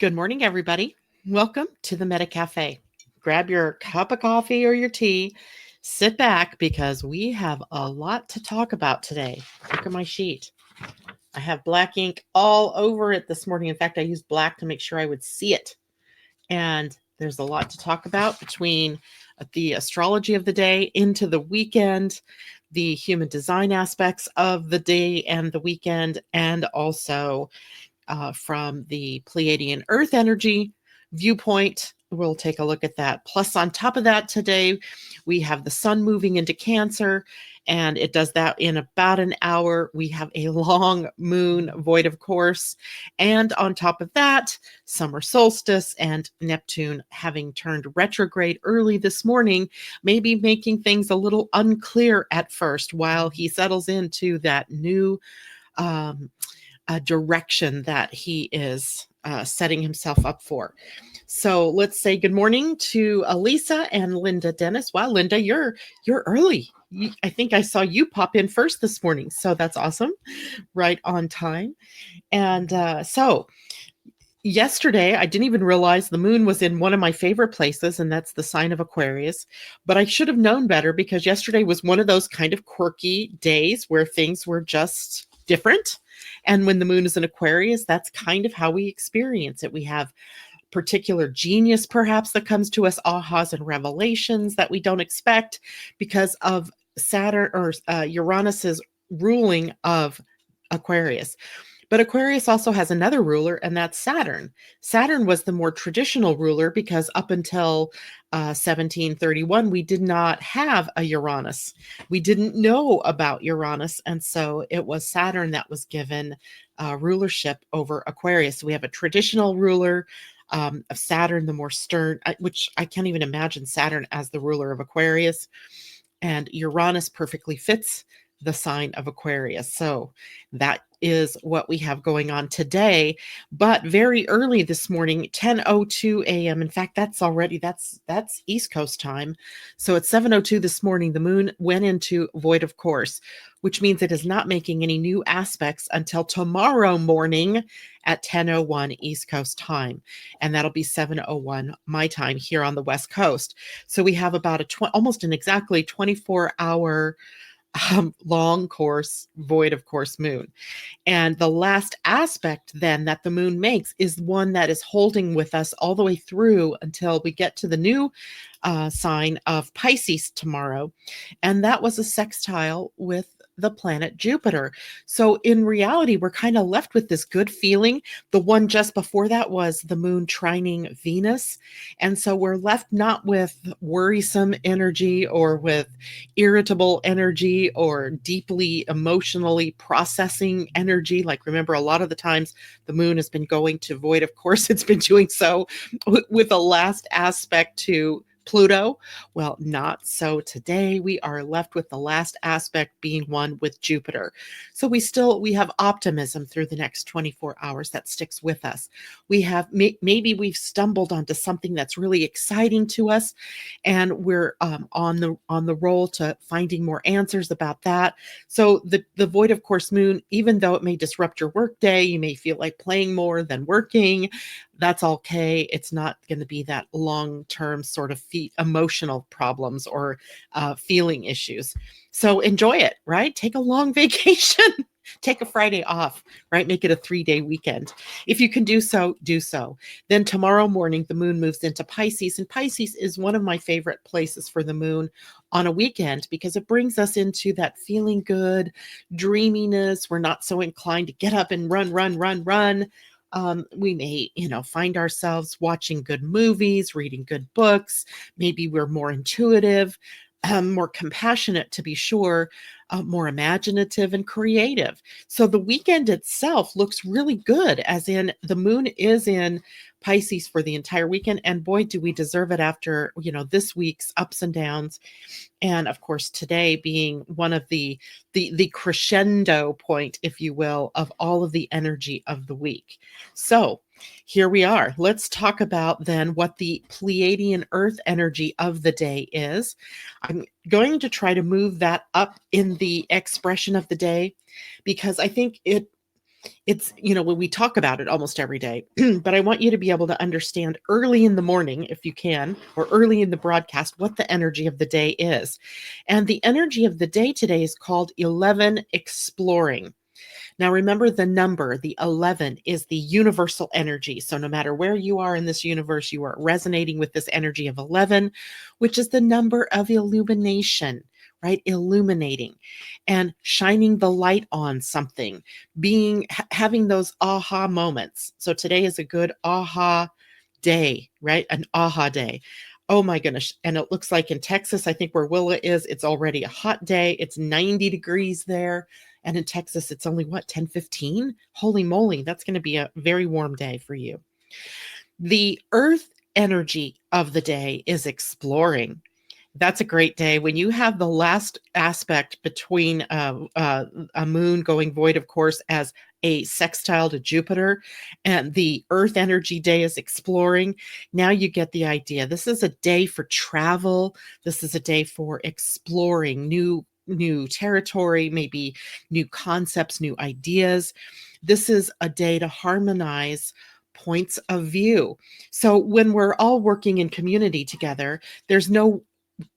Good morning, everybody. Welcome to the Meta Cafe. Grab your cup of coffee or your tea, sit back because we have a lot to talk about today. Look at my sheet. I have black ink all over it this morning. In fact, I used black to make sure I would see it. And there's a lot to talk about between the astrology of the day into the weekend, the human design aspects of the day and the weekend, and also from the Pleiadian-Earth energy viewpoint. We'll take a look at that. Plus, on top of that, today we have the sun moving into Cancer, and it does that in about an hour. We have a long moon void, of course. And on top of that, summer solstice and Neptune having turned retrograde early this morning, maybe making things a little unclear at first while he settles into that new direction that he is setting himself up for. So let's say good morning to Elisa and Linda Dennis. Wow, Linda, you're early. I think I saw you pop in first this morning, so that's awesome. Right on time. And so yesterday, I didn't even realize the moon was in one of my favorite places, and that's the sign of Aquarius. But I should have known better because yesterday was one of those kind of quirky days where things were just different. And when the moon is in Aquarius, that's kind of how we experience it. We have particular genius, perhaps, that comes to us, ahas and revelations that we don't expect because of Saturn or Uranus's ruling of Aquarius. But Aquarius also has another ruler, and that's Saturn. Saturn was the more traditional ruler because up until 1731, we did not have a Uranus. We didn't know about Uranus, and so it was Saturn that was given rulership over Aquarius. So we have a traditional ruler of Saturn, the more stern, which I can't even imagine Saturn as the ruler of Aquarius. And Uranus perfectly fits the sign of Aquarius. So that is what we have going on today. But very early this morning, 10:02 a.m. In fact, that's East Coast time. So at 7:02 this morning, the moon went into void of course, which means it is not making any new aspects until tomorrow morning at 10:01 East Coast time. And that'll be 7:01 my time here on the West Coast. So we have about almost an exactly 24-hour long course, void of course moon. And the last aspect then that the moon makes is one that is holding with us all the way through until we get to the new sign of Pisces tomorrow. And that was a sextile with the planet Jupiter. So in reality, we're kind of left with this good feeling. The one just before that was the moon trining Venus. And so we're left not with worrisome energy or with irritable energy or deeply emotionally processing energy. Like, remember, a lot of the times the moon has been going to void. Of course, it's been doing so with a last aspect to Pluto. Well, not so today. We are left with the last aspect being one with Jupiter. So we have optimism through the next 24 hours that sticks with us. We have maybe we've stumbled onto something that's really exciting to us, and we're on the roll to finding more answers about that. So the void of course moon, even though it may disrupt your work day, you may feel like playing more than working. That's okay. It's not going to be that long-term sort of emotional problems or feeling issues. So enjoy it, right? Take a long vacation. Take a Friday off, right? Make it a 3-day weekend. If you can do so, do so. Then tomorrow morning, the moon moves into Pisces, and Pisces is one of my favorite places for the moon on a weekend because it brings us into that feeling good, dreaminess. We're not so inclined to get up and run. We may, find ourselves watching good movies, reading good books. Maybe we're more intuitive, more compassionate, to be sure, more imaginative and creative. So the weekend itself looks really good, as in the moon is in Pisces for the entire weekend. And boy, do we deserve it after, this week's ups and downs. And of course, today being one of the crescendo point, if you will, of all of the energy of the week. So here we are. Let's talk about then what the Pleiadian-Earth energy of the day is. I'm going to try to move that up in the expression of the day because I think it's, when we talk about it almost every day, but I want you to be able to understand early in the morning, if you can, or early in the broadcast, what the energy of the day is. And the energy of the day today is called 11 exploring. Now, remember the number, the 11 is the universal energy. So, no matter where you are in this universe, you are resonating with this energy of 11, which is the number of illumination, right? Illuminating and shining the light on something, having those aha moments. So, today is a good aha day, right? An aha day. Oh my goodness. And it looks like in Texas, I think where Willa is, it's already a hot day. It's 90 degrees there. And in Texas, it's only what, 10, 15? Holy moly, that's going to be a very warm day for you. The earth energy of the day is exploring. That's a great day. When you have the last aspect between a moon going void, of course, as a sextile to Jupiter, and the earth energy day is exploring. Now you get the idea. This is a day for travel. This is a day for exploring new territory, maybe new concepts, new ideas. This is a day to harmonize points of view. So when we're all working in community together, there's no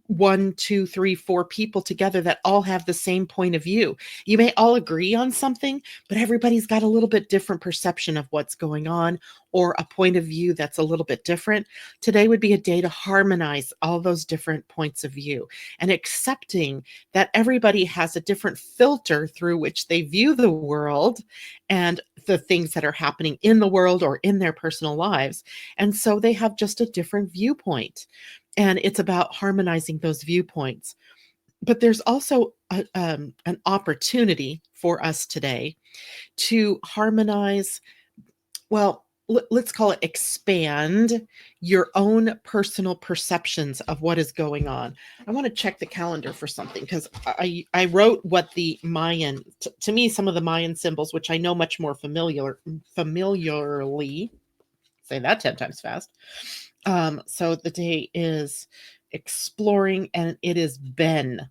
1, 2, 3, 4 people together that all have the same point of view. You may all agree on something, but everybody's got a little bit different perception of what's going on, or a point of view that's a little bit different. Today would be a day to harmonize all those different points of view and accepting that everybody has a different filter through which they view the world and the things that are happening in the world or in their personal lives. And so they have just a different viewpoint. And it's about harmonizing those viewpoints. But there's also an opportunity for us today to harmonize, well, let's call it expand your own personal perceptions of what is going on. I want to check the calendar for something because I wrote what the Mayan, to me, some of the Mayan symbols, which I know much more familiarly, say that 10 times fast. So the day is exploring, and it is Ben.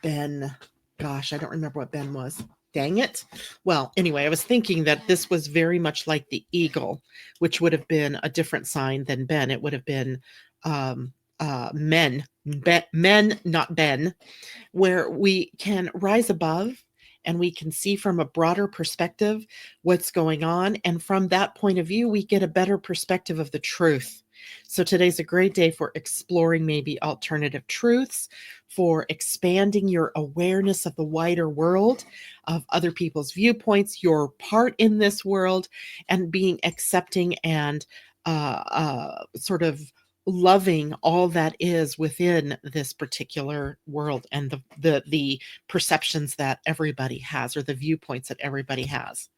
Ben, gosh, I don't remember what Ben was. Dang it. Well, anyway, I was thinking that this was very much like the eagle, which would have been a different sign than Ben. It would have been men, not Ben, where we can rise above and we can see from a broader perspective what's going on. And from that point of view, we get a better perspective of the truth. So today's a great day for exploring maybe alternative truths, for expanding your awareness of the wider world, of other people's viewpoints, your part in this world, and being accepting and sort of loving all that is within this particular world, and the perceptions that everybody has, or the viewpoints that everybody has.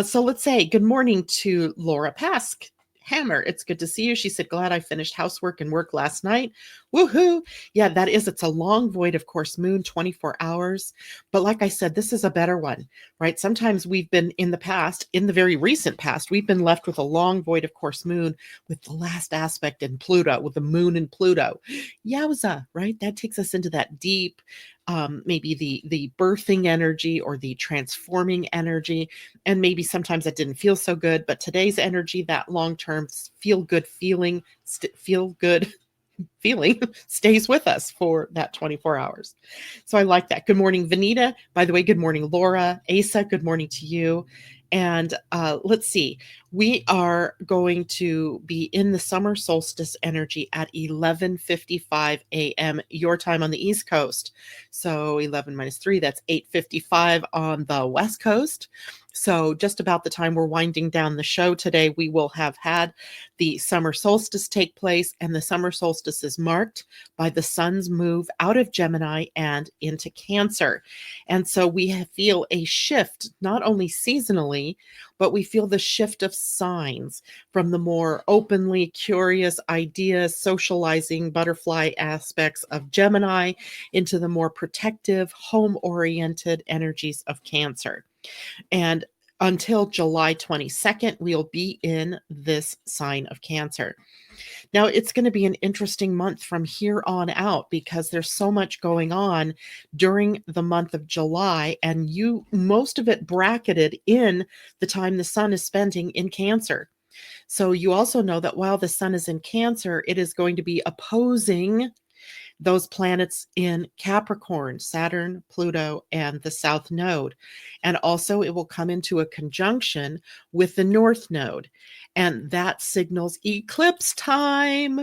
So let's say good morning to Laura Pask. Hammer, it's good to see you. She said, glad I finished housework and work last night. Woohoo. Yeah, that is, it's a long void, of course, moon, 24 hours. But like I said, this is a better one, right? Sometimes we've been in the past, in the very recent past, we've been left with a long void, of course, moon with the last aspect in Pluto, with the moon and Pluto. Yowza, right? That takes us into that deep, maybe the birthing energy or the transforming energy. And maybe sometimes that didn't feel so good, but today's energy, that long-term feel good feeling stays with us for that 24 hours. So I like that. Good morning, Vanita. By the way, good morning, Laura. Asa, good morning to you. And let's see, we are going to be in the summer solstice energy at 11:55 a.m. your time on the East Coast. So 11 minus 3, that's 8:55 on the West Coast. So just about the time we're winding down the show today, we will have had the summer solstice take place, and the summer solstice is marked by the sun's move out of Gemini and into Cancer. And so we feel a shift, not only seasonally, but we feel the shift of signs from the more openly curious ideas, socializing butterfly aspects of Gemini into the more protective, home-oriented energies of Cancer. And Until July 22nd, we'll be in this sign of Cancer. Now, it's going to be an interesting month from here on out because there's so much going on during the month of July, and most of it bracketed in the time the sun is spending in Cancer. So you also know that while the sun is in Cancer, it is going to be opposing those planets in Capricorn, Saturn, Pluto, and the South Node. And also, it will come into a conjunction with the North Node. And that signals eclipse time.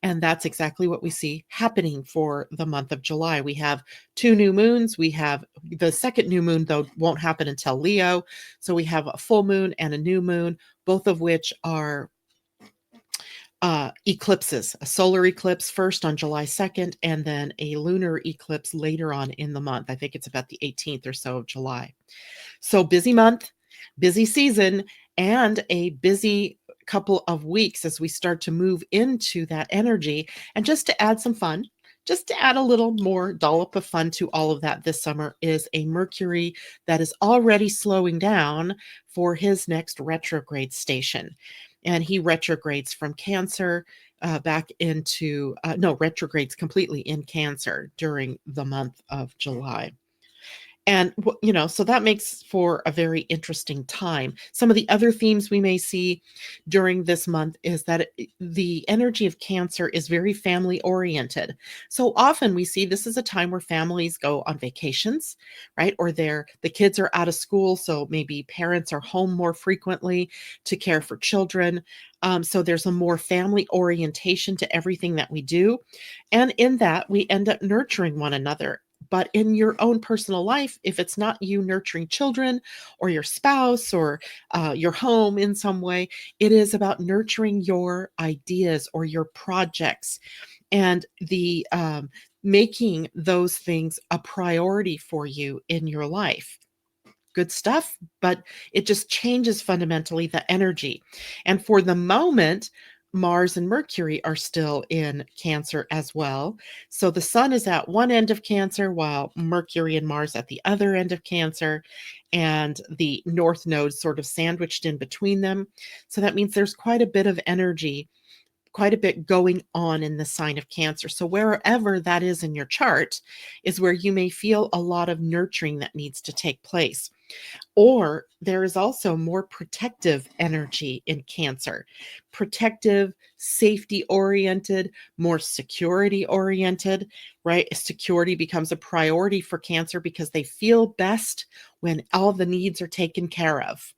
And that's exactly what we see happening for the month of July. We have 2 new moons. We have the second new moon, though, won't happen until Leo. So we have a full moon and a new moon, both of which are eclipses, a solar eclipse first on July 2nd, and then a lunar eclipse later on in the month. I think it's about the 18th or so of July. So busy month, busy season, and a busy couple of weeks as we start to move into that energy. And just to add some fun, just to add a little more dollop of fun to all of that this summer is a Mercury that is already slowing down for his next retrograde station. And he retrogrades from Cancer back into, retrogrades completely in Cancer during the month of July. And, so that makes for a very interesting time. Some of the other themes we may see during this month is that the energy of Cancer is very family oriented. So often we see this is a time where families go on vacations, right? Or the kids are out of school. So maybe parents are home more frequently to care for children. So there's a more family orientation to everything that we do. And in that, we end up nurturing one another. But in your own personal life, if it's not you nurturing children or your spouse or your home in some way, it is about nurturing your ideas or your projects and the making those things a priority for you in your life. Good stuff, but it just changes fundamentally the energy. And for the moment, Mars and Mercury are still in Cancer as well. So the sun is at one end of Cancer while Mercury and Mars at the other end of Cancer, and the North Node sort of sandwiched in between them. So that means there's quite a bit of energy, quite a bit going on in the sign of Cancer. So wherever that is in your chart is where you may feel a lot of nurturing that needs to take place. Or there is also more protective energy in Cancer, protective, safety oriented, more security oriented, right? Security becomes a priority for Cancer because they feel best when all the needs are taken care of.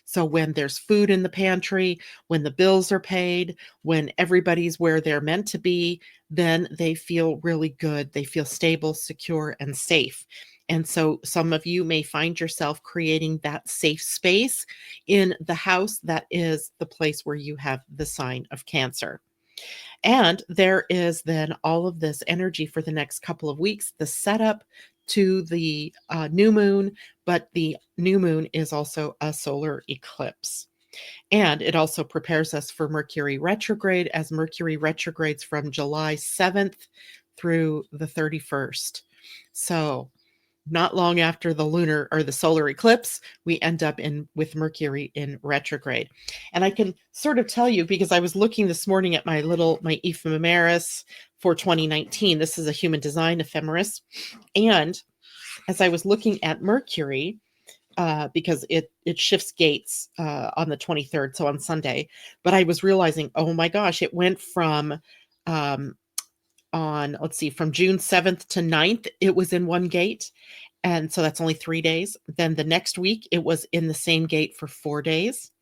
So when there's food in the pantry, when the bills are paid, when everybody's where they're meant to be, then they feel really good. They feel stable, secure, and safe. And so some of you may find yourself creating that safe space in the house that is the place where you have the sign of Cancer. And there is then all of this energy for the next couple of weeks, the setup to the new moon, but the new moon is also a solar eclipse. And it also prepares us for Mercury retrograde, as Mercury retrogrades from July 7th through the 31st. So not long after the lunar or the solar eclipse, we end up with Mercury in retrograde. And I can sort of tell you, because I was looking this morning at my ephemeris for 2019. This is a human design ephemeris. And as I was looking at Mercury, because it shifts gates on the 23rd, so on Sunday, but I was realizing, oh my gosh, it went from from June 7th to 9th, it was in one gate. And so that's only 3 days. Then the next week, it was in the same gate for 4 days.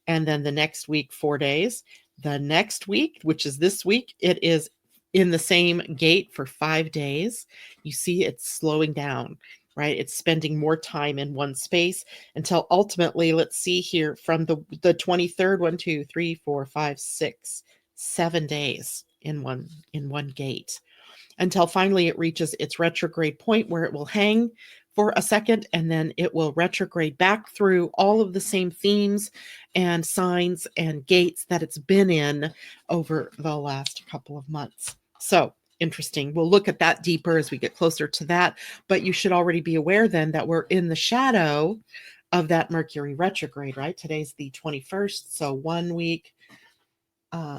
And then the next week, 4 days. The next week, which is this week, it is in the same gate for 5 days. You see it's slowing down, right? It's spending more time in one space until ultimately, let's see here, from the 23rd, 1, 2, 3, 4, 5, 6, 7 days in one gate, until finally it reaches its retrograde point where it will hang for a second, and then it will retrograde back through all of the same themes and signs and gates that it's been in over the last couple of months. So interesting. We'll look at that deeper as we get closer to that, but you should already be aware then that we're in the shadow of that Mercury retrograde, right? Today's the 21st. So 1 week.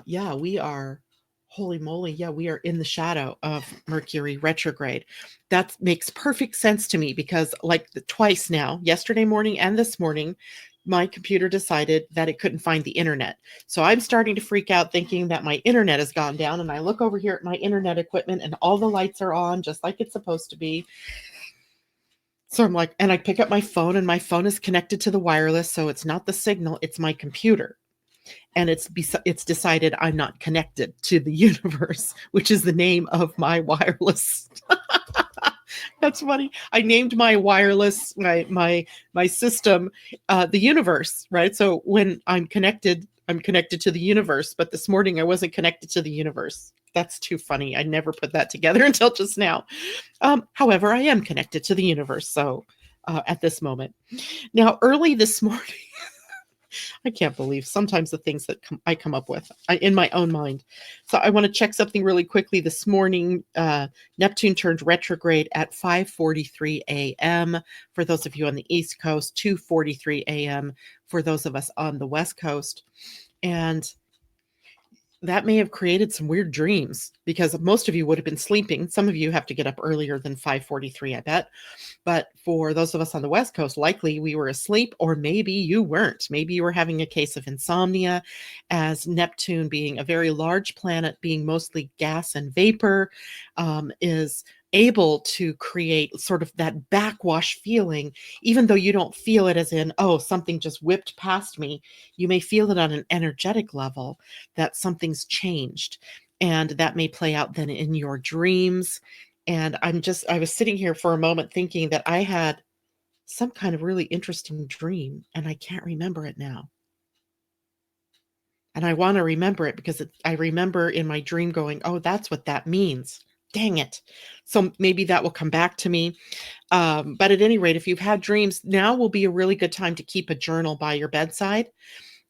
Yeah, we are, holy moly. Yeah, we are in the shadow of Mercury retrograde. That makes perfect sense to me because, like, twice now, yesterday morning and this morning, my computer decided that it couldn't find the internet. So I'm starting to freak out thinking that my internet has gone down. And I look over here at my internet equipment and all the lights are on just like it's supposed to be. So I'm like, and I pick up my phone and my phone is connected to the wireless. So it's not the signal, it's my computer. And it's decided I'm not connected to the universe, which is the name of my wireless. That's funny. I named my wireless, my system, the universe, right? So when I'm connected to the universe. But this morning I wasn't connected to the universe. That's too funny. I never put that together until just now. However, I am connected to the universe. So at this moment, now early this morning. I can't believe sometimes the things that I come up with in my own mind. So I want to check something really quickly. This morning, Neptune turned retrograde at 5:43 a.m. for those of you on the East Coast, 2:43 a.m. for those of us on the West Coast. And that may have created some weird dreams because most of you would have been sleeping. Some of you have to get up earlier than 5:43, I bet. But for those of us on the West Coast, likely we were asleep, or maybe you weren't. Maybe you were having a case of insomnia, as Neptune, being a very large planet, being mostly gas and vapor, is able to create sort of that backwash feeling, even though you don't feel it as in, oh, something just whipped past me. You may feel it on an energetic level that something's changed. And that may play out then in your dreams. And I was sitting here for a moment thinking that I had some kind of really interesting dream and I can't remember it now. And I want to remember it because I remember in my dream going, oh, that's what that means. Dang it. So maybe that will come back to me. But at any rate, if you've had dreams, now will be a really good time to keep a journal by your bedside,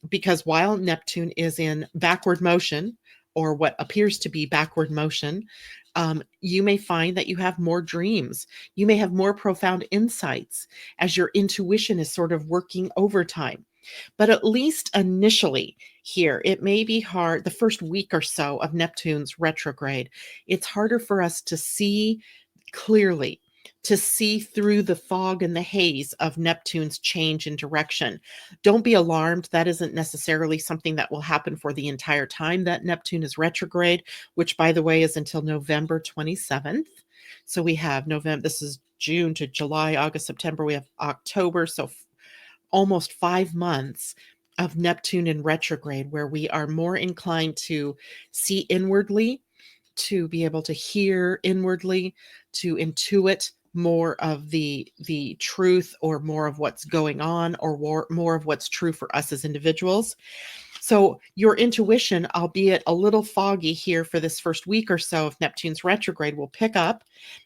because while Neptune is in backward motion, or what appears to be backward motion, you may find that you have more dreams. You may have more profound insights as your intuition is sort of working overtime. But at least initially here, it may be hard. The first week or so of Neptune's retrograde, it's harder for us to see clearly, to see through the fog and the haze of Neptune's change in direction. Don't be alarmed. That isn't necessarily something that will happen for the entire time that Neptune is retrograde, which, by the way, is until November 27th. So we have November, this is June to July, August, September, we have October. So almost 5 months of Neptune in retrograde, where we are more inclined to see inwardly, to be able to hear inwardly, to intuit more of the truth, or more of what's going on, or more of what's true for us as individuals. So your intuition, albeit a little foggy here for this first week or so of Neptune's retrograde, will pick up,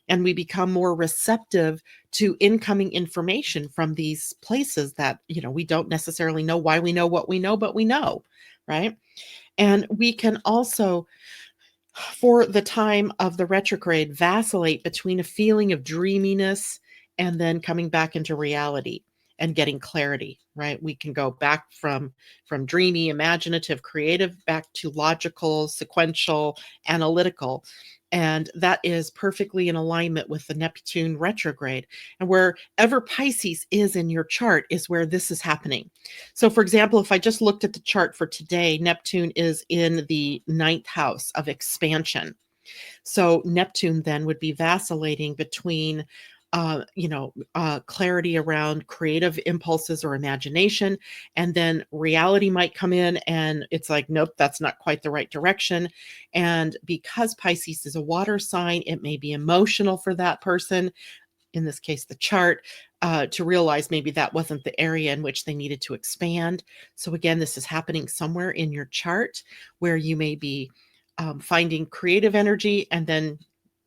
and we become more receptive to incoming information from these places that, we don't necessarily know why we know what we know, but we know, right? And we can also, for the time of the retrograde, vacillate between a feeling of dreaminess and then coming back into reality and getting clarity, right? We can go back from dreamy, imaginative, creative, back to logical, sequential, analytical. And that is perfectly in alignment with the Neptune retrograde. And wherever Pisces is in your chart is where this is happening. So, for example, if I just looked at the chart for today, Neptune is in the 9th house of expansion. So Neptune then would be vacillating between clarity around creative impulses or imagination, and then reality might come in and it's like, nope, that's not quite the right direction. And because Pisces is a water sign, it may be emotional for that person, in this case the chart, to realize maybe that wasn't the area in which they needed to expand. So again, this is happening somewhere in your chart where you may be finding creative energy, and then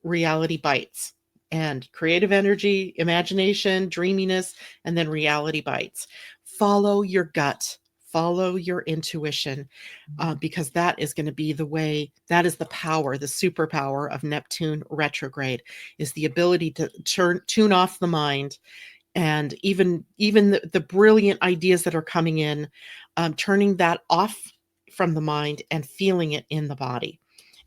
reality bites, and creative energy, imagination, dreaminess, and then reality bites. Follow your gut, follow your intuition, because that is going to be the way. That is the power, the superpower of Neptune retrograde, is the ability to tune off the mind And even the brilliant ideas that are coming in, turning that off from the mind and feeling it in the body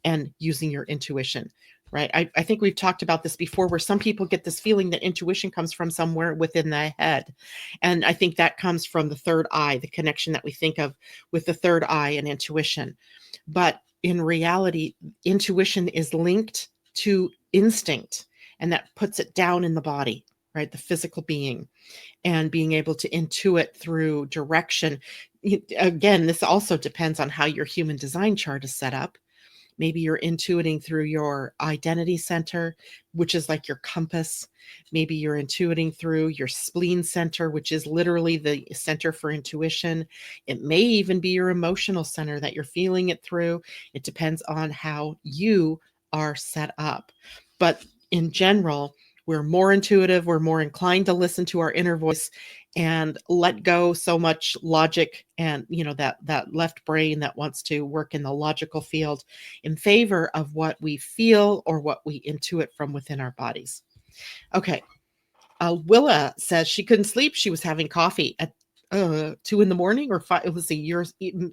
and using your intuition, right? I think we've talked about this before, where some people get this feeling that intuition comes from somewhere within the head. And I think that comes from the third eye, the connection that we think of with the third eye and intuition. But in reality, intuition is linked to instinct, and that puts it down in the body, right? The physical being, and being able to intuit through direction. Again, this also depends on how your human design chart is set up. Maybe you're intuiting through your identity center, which is like your compass. Maybe you're intuiting through your spleen center, which is literally the center for intuition. It may even be your emotional center that you're feeling it through. It depends on how you are set up. But in general, we're more intuitive. We're more inclined to listen to our inner voice and let go so much logic and, that left brain that wants to work in the logical field, in favor of what we feel or what we intuit from within our bodies. Okay. Willa says she couldn't sleep. She was having coffee at 2 in the morning or 5. It was a year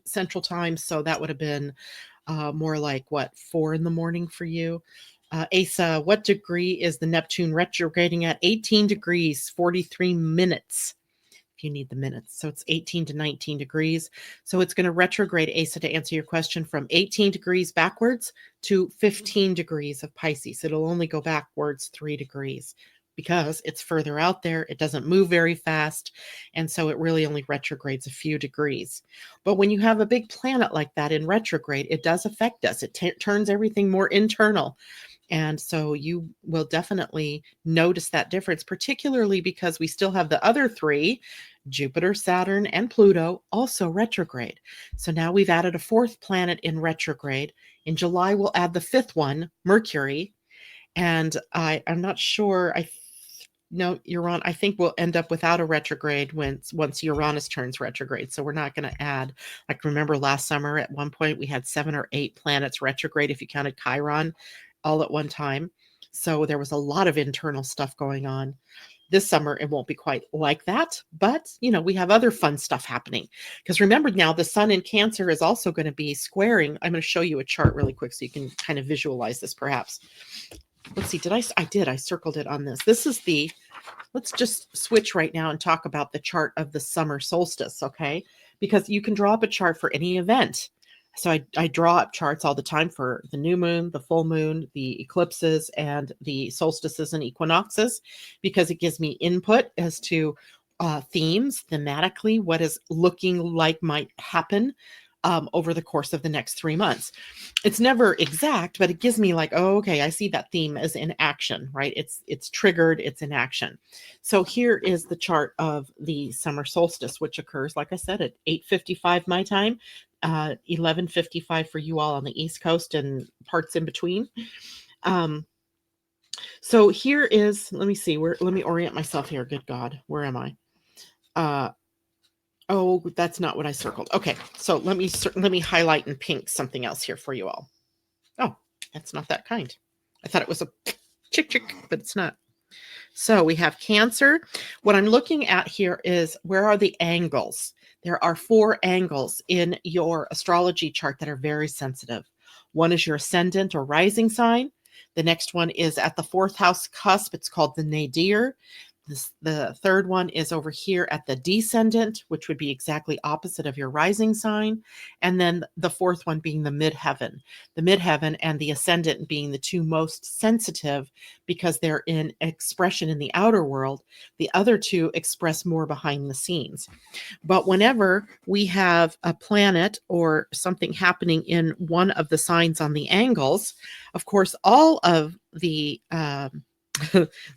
Central Time. So that would have been more like 4 in the morning for you. Asa, what degree is the Neptune retrograding at? 18 degrees, 43 minutes. If you need the minutes. So it's 18 to 19 degrees. So it's going to retrograde, Asa, to answer your question, from 18 degrees backwards to 15 degrees of Pisces. It'll only go backwards 3 degrees because it's further out there. It doesn't move very fast. And so it really only retrogrades a few degrees. But when you have a big planet like that in retrograde, it does affect us. It turns everything more internal. And so you will definitely notice that difference, particularly because we still have the other 3, Jupiter, Saturn, and Pluto, also retrograde. So now we've added a 4th planet in retrograde. In July, we'll add the 5th one, Mercury. And I'm not sure. No, Uranus, I think we'll end up without a retrograde once Uranus turns retrograde. So we're not going to add, like, remember last summer at one point we had 7 or 8 planets retrograde if you counted Chiron all at one time. So there was a lot of internal stuff going on. This summer, it won't be quite like that, but we have other fun stuff happening. Because remember now, the sun in Cancer is also going to be squaring. I'm going to show you a chart really quick so you can kind of visualize this perhaps. Let's see, I circled it on this. This is let's just switch right now and talk about the chart of the summer solstice, okay? Because you can draw up a chart for any event. So I draw up charts all the time for the new moon, the full moon, the eclipses, and the solstices and equinoxes, because it gives me input as to themes, thematically, what is looking like might happen over the course of the next 3 months. It's never exact, but it gives me like, oh, okay, I see that theme as in action, right? It's triggered, it's in action. So here is the chart of the summer solstice, which occurs, like I said, at 8:55 my time, 11:55 for you all on the East Coast and parts in between. So here is, let me see, let me orient myself here. Good God, where am I? Oh, that's not what I circled. Okay, so let me highlight in pink something else here for you all. Oh, that's not that kind. I thought it was a chick, but it's not. So we have Cancer. What I'm looking at here is, where are the angles? There are 4 angles in your astrology chart that are very sensitive. One is your ascendant or rising sign. The next one is at the 4th house cusp. It's called the nadir. The third one is over here at the descendant, which would be exactly opposite of your rising sign. And then the 4th one being the midheaven. The midheaven and the ascendant being the 2 most sensitive because they're in expression in the outer world. The other 2 express more behind the scenes. But whenever we have a planet or something happening in one of the signs on the angles, of course, all of the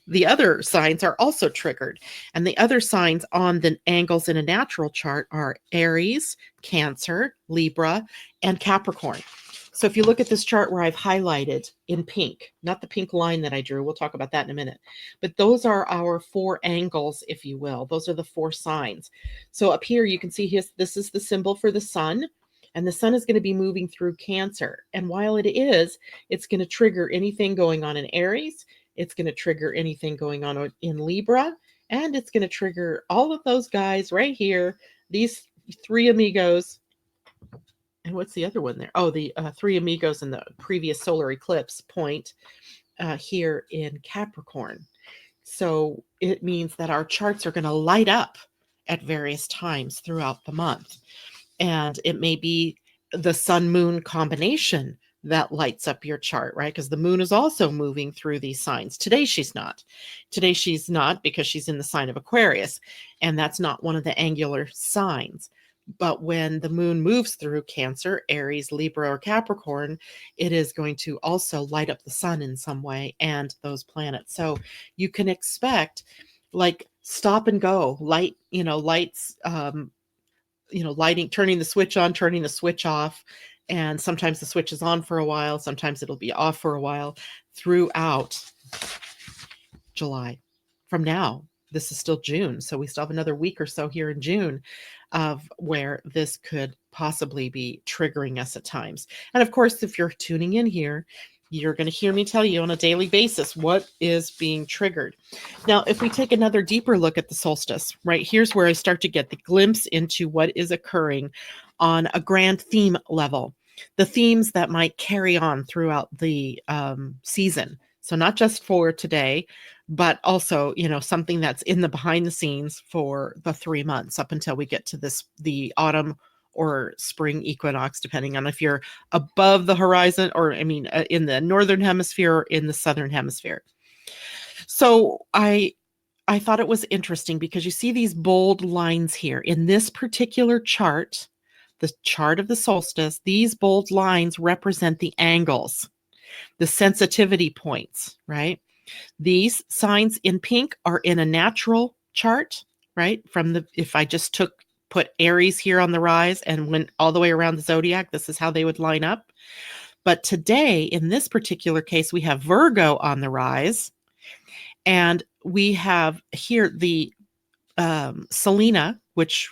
the other signs are also triggered. And the other signs on the angles in a natural chart are Aries, Cancer, Libra, and Capricorn. So if you look at this chart where I've highlighted in pink, not the pink line that I drew, we'll talk about that in a minute, but those are our 4 angles, if you will. Those are the 4 signs. So up here, you can see this is the symbol for the sun, and the sun is going to be moving through Cancer. And while it's going to trigger anything going on in Aries. It's going to trigger anything going on in Libra, And it's going to trigger all of those guys right here, these three amigos. And what's the other one there? Oh, the three amigos in the previous solar eclipse point here in Capricorn. So it means that our charts are going to light up at various times throughout the month. And it may be the sun moon combination that lights up your chart, right? Because the moon is also moving through these signs. Today she's not. Today she's not because she's in the sign of Aquarius, and that's not one of the angular signs. But when the moon moves through Cancer, Aries, Libra, or Capricorn, it is going to also light up the sun in some way and those planets. So you can expect like stop and go light, lights, lighting, turning the switch on, turning the switch off. And sometimes the switch is on for a while. Sometimes it'll be off for a while throughout July. From now, this is still June. So we still have another week or so here in June of where this could possibly be triggering us at times. And of course, if you're tuning in here, you're going to hear me tell you on a daily basis what is being triggered. Now, if we take another deeper look at the solstice, right, here's where I start to get the glimpse into what is occurring on a grand theme level, the themes that might carry on throughout the season. So not just for today, but also, something that's in the behind the scenes for the 3 months up until we get to the autumn or spring equinox, depending on if you're above the horizon or, in the northern hemisphere or in the southern hemisphere. So I thought it was interesting because you see these bold lines here in this particular chart, the chart of the solstice. These bold lines represent the angles, the sensitivity points, right? These signs in pink are in a natural chart, right? If I just put Aries here on the rise and went all the way around the zodiac, this is how they would line up. But today, in this particular case, we have Virgo on the rise, and we have here the Selena, which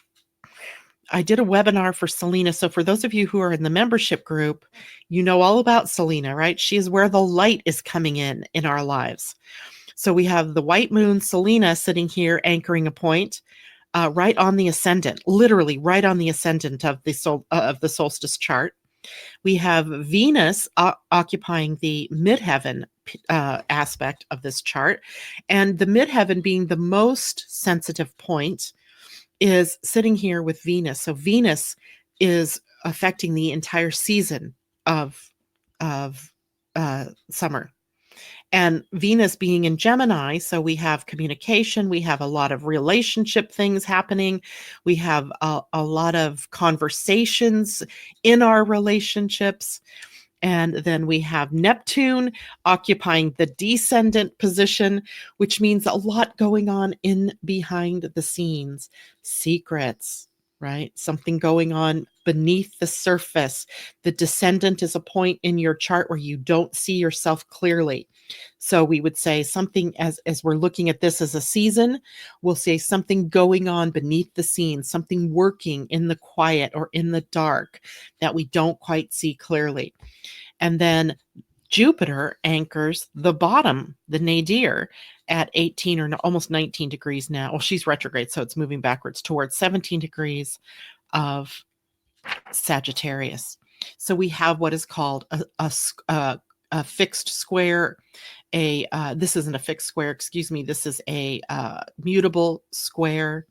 I did a webinar for Selena. So for those of you who are in the membership group, you know all about Selena, right? She is where the light is coming in our lives. So we have the white moon, Selena, sitting here anchoring a point right on the ascendant, literally right on the ascendant of the solstice chart. We have Venus occupying the midheaven aspect of this chart, and the midheaven being the most sensitive point is sitting here with Venus. So Venus is affecting the entire season of summer. And Venus being in Gemini, so we have communication, we have a lot of relationship things happening, we have a lot of conversations in our relationships. And then we have Neptune occupying the descendant position, which means a lot going on in behind the scenes, secrets, right? Something going on beneath the surface. The descendant is a point in your chart where you don't see yourself clearly. So we would say something, as we're looking at this as a season, we'll say something going on beneath the scenes, something working in the quiet or in the dark that we don't quite see clearly. And then Jupiter anchors the bottom, the nadir, at 18 or almost 19 degrees now. Well, she's retrograde, so it's moving backwards towards 17 degrees of Sagittarius. So we have what is called a fixed square. This isn't a fixed square, excuse me. This is a mutable square.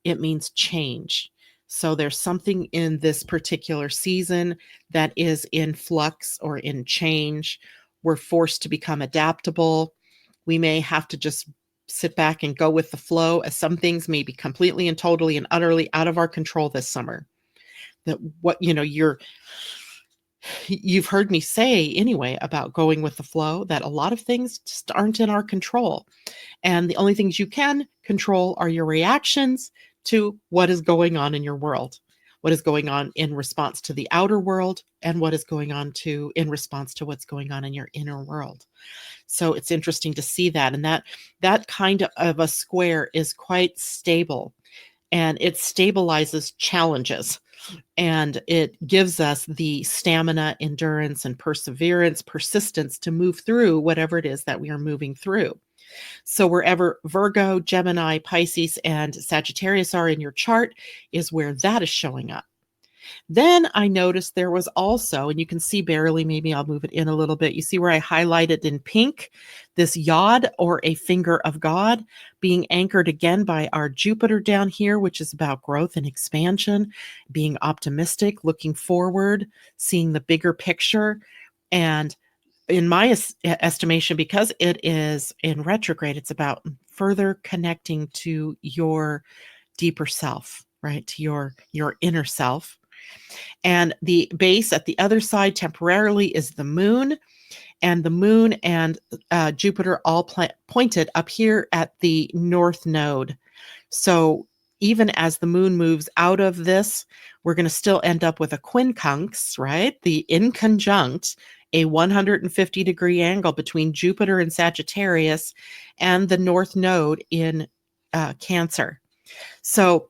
It means change. So there's something in this particular season that is in flux or in change. We're forced to become adaptable. We may have to just sit back and go with the flow, as some things may be completely and totally and utterly out of our control this summer. That you've heard me say anyway about going with the flow, that a lot of things just aren't in our control. And the only things you can control are your reactions to what is going on in your world, what is going on in response to the outer world, and what is going on in response to what's going on in your inner world. So it's interesting to see that. And that kind of a square is quite stable, and it stabilizes challenges. And it gives us the stamina, endurance, and perseverance, persistence to move through whatever it is that we are moving through. So wherever Virgo, Gemini, Pisces, and Sagittarius are in your chart is where that is showing up. Then I noticed there was also, and you can see barely, maybe I'll move it in a little bit. You see where I highlighted in pink, this yod or a finger of God being anchored again by our Jupiter down here, which is about growth and expansion, being optimistic, looking forward, seeing the bigger picture. And in my estimation, because it is in retrograde, it's about further connecting to your deeper self, right? To your inner self. And the base at the other side temporarily is the moon, and the moon and Jupiter all pointed up here at the north node. So even as the moon moves out of this, we're going to still end up with a quincunx, right? The inconjunct, a 150-degree angle between Jupiter and Sagittarius and the north node in Cancer. So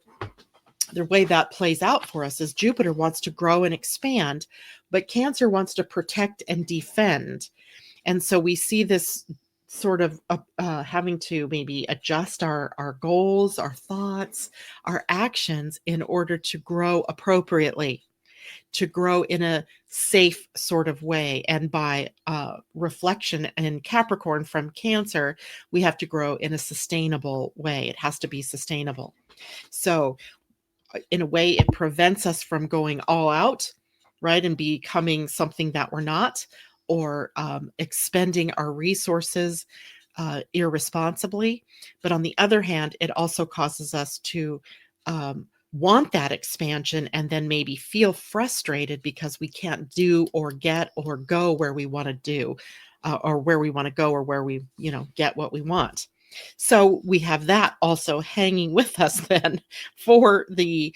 the way that plays out for us is Jupiter wants to grow and expand, but Cancer wants to protect and defend. And so we see this sort of having to maybe adjust our goals, our thoughts, our actions in order to grow appropriately, to grow in a safe sort of way. And by reflection in Capricorn from Cancer, we have to grow in a sustainable way. It has to be sustainable. So in a way, it prevents us from going all out, right, and becoming something that we're not, or expending our resources irresponsibly. But on the other hand, it also causes us to want that expansion and then maybe feel frustrated because we can't do or get or go where we want to do, or where we want to go, or where we, get what we want. So we have that also hanging with us then for the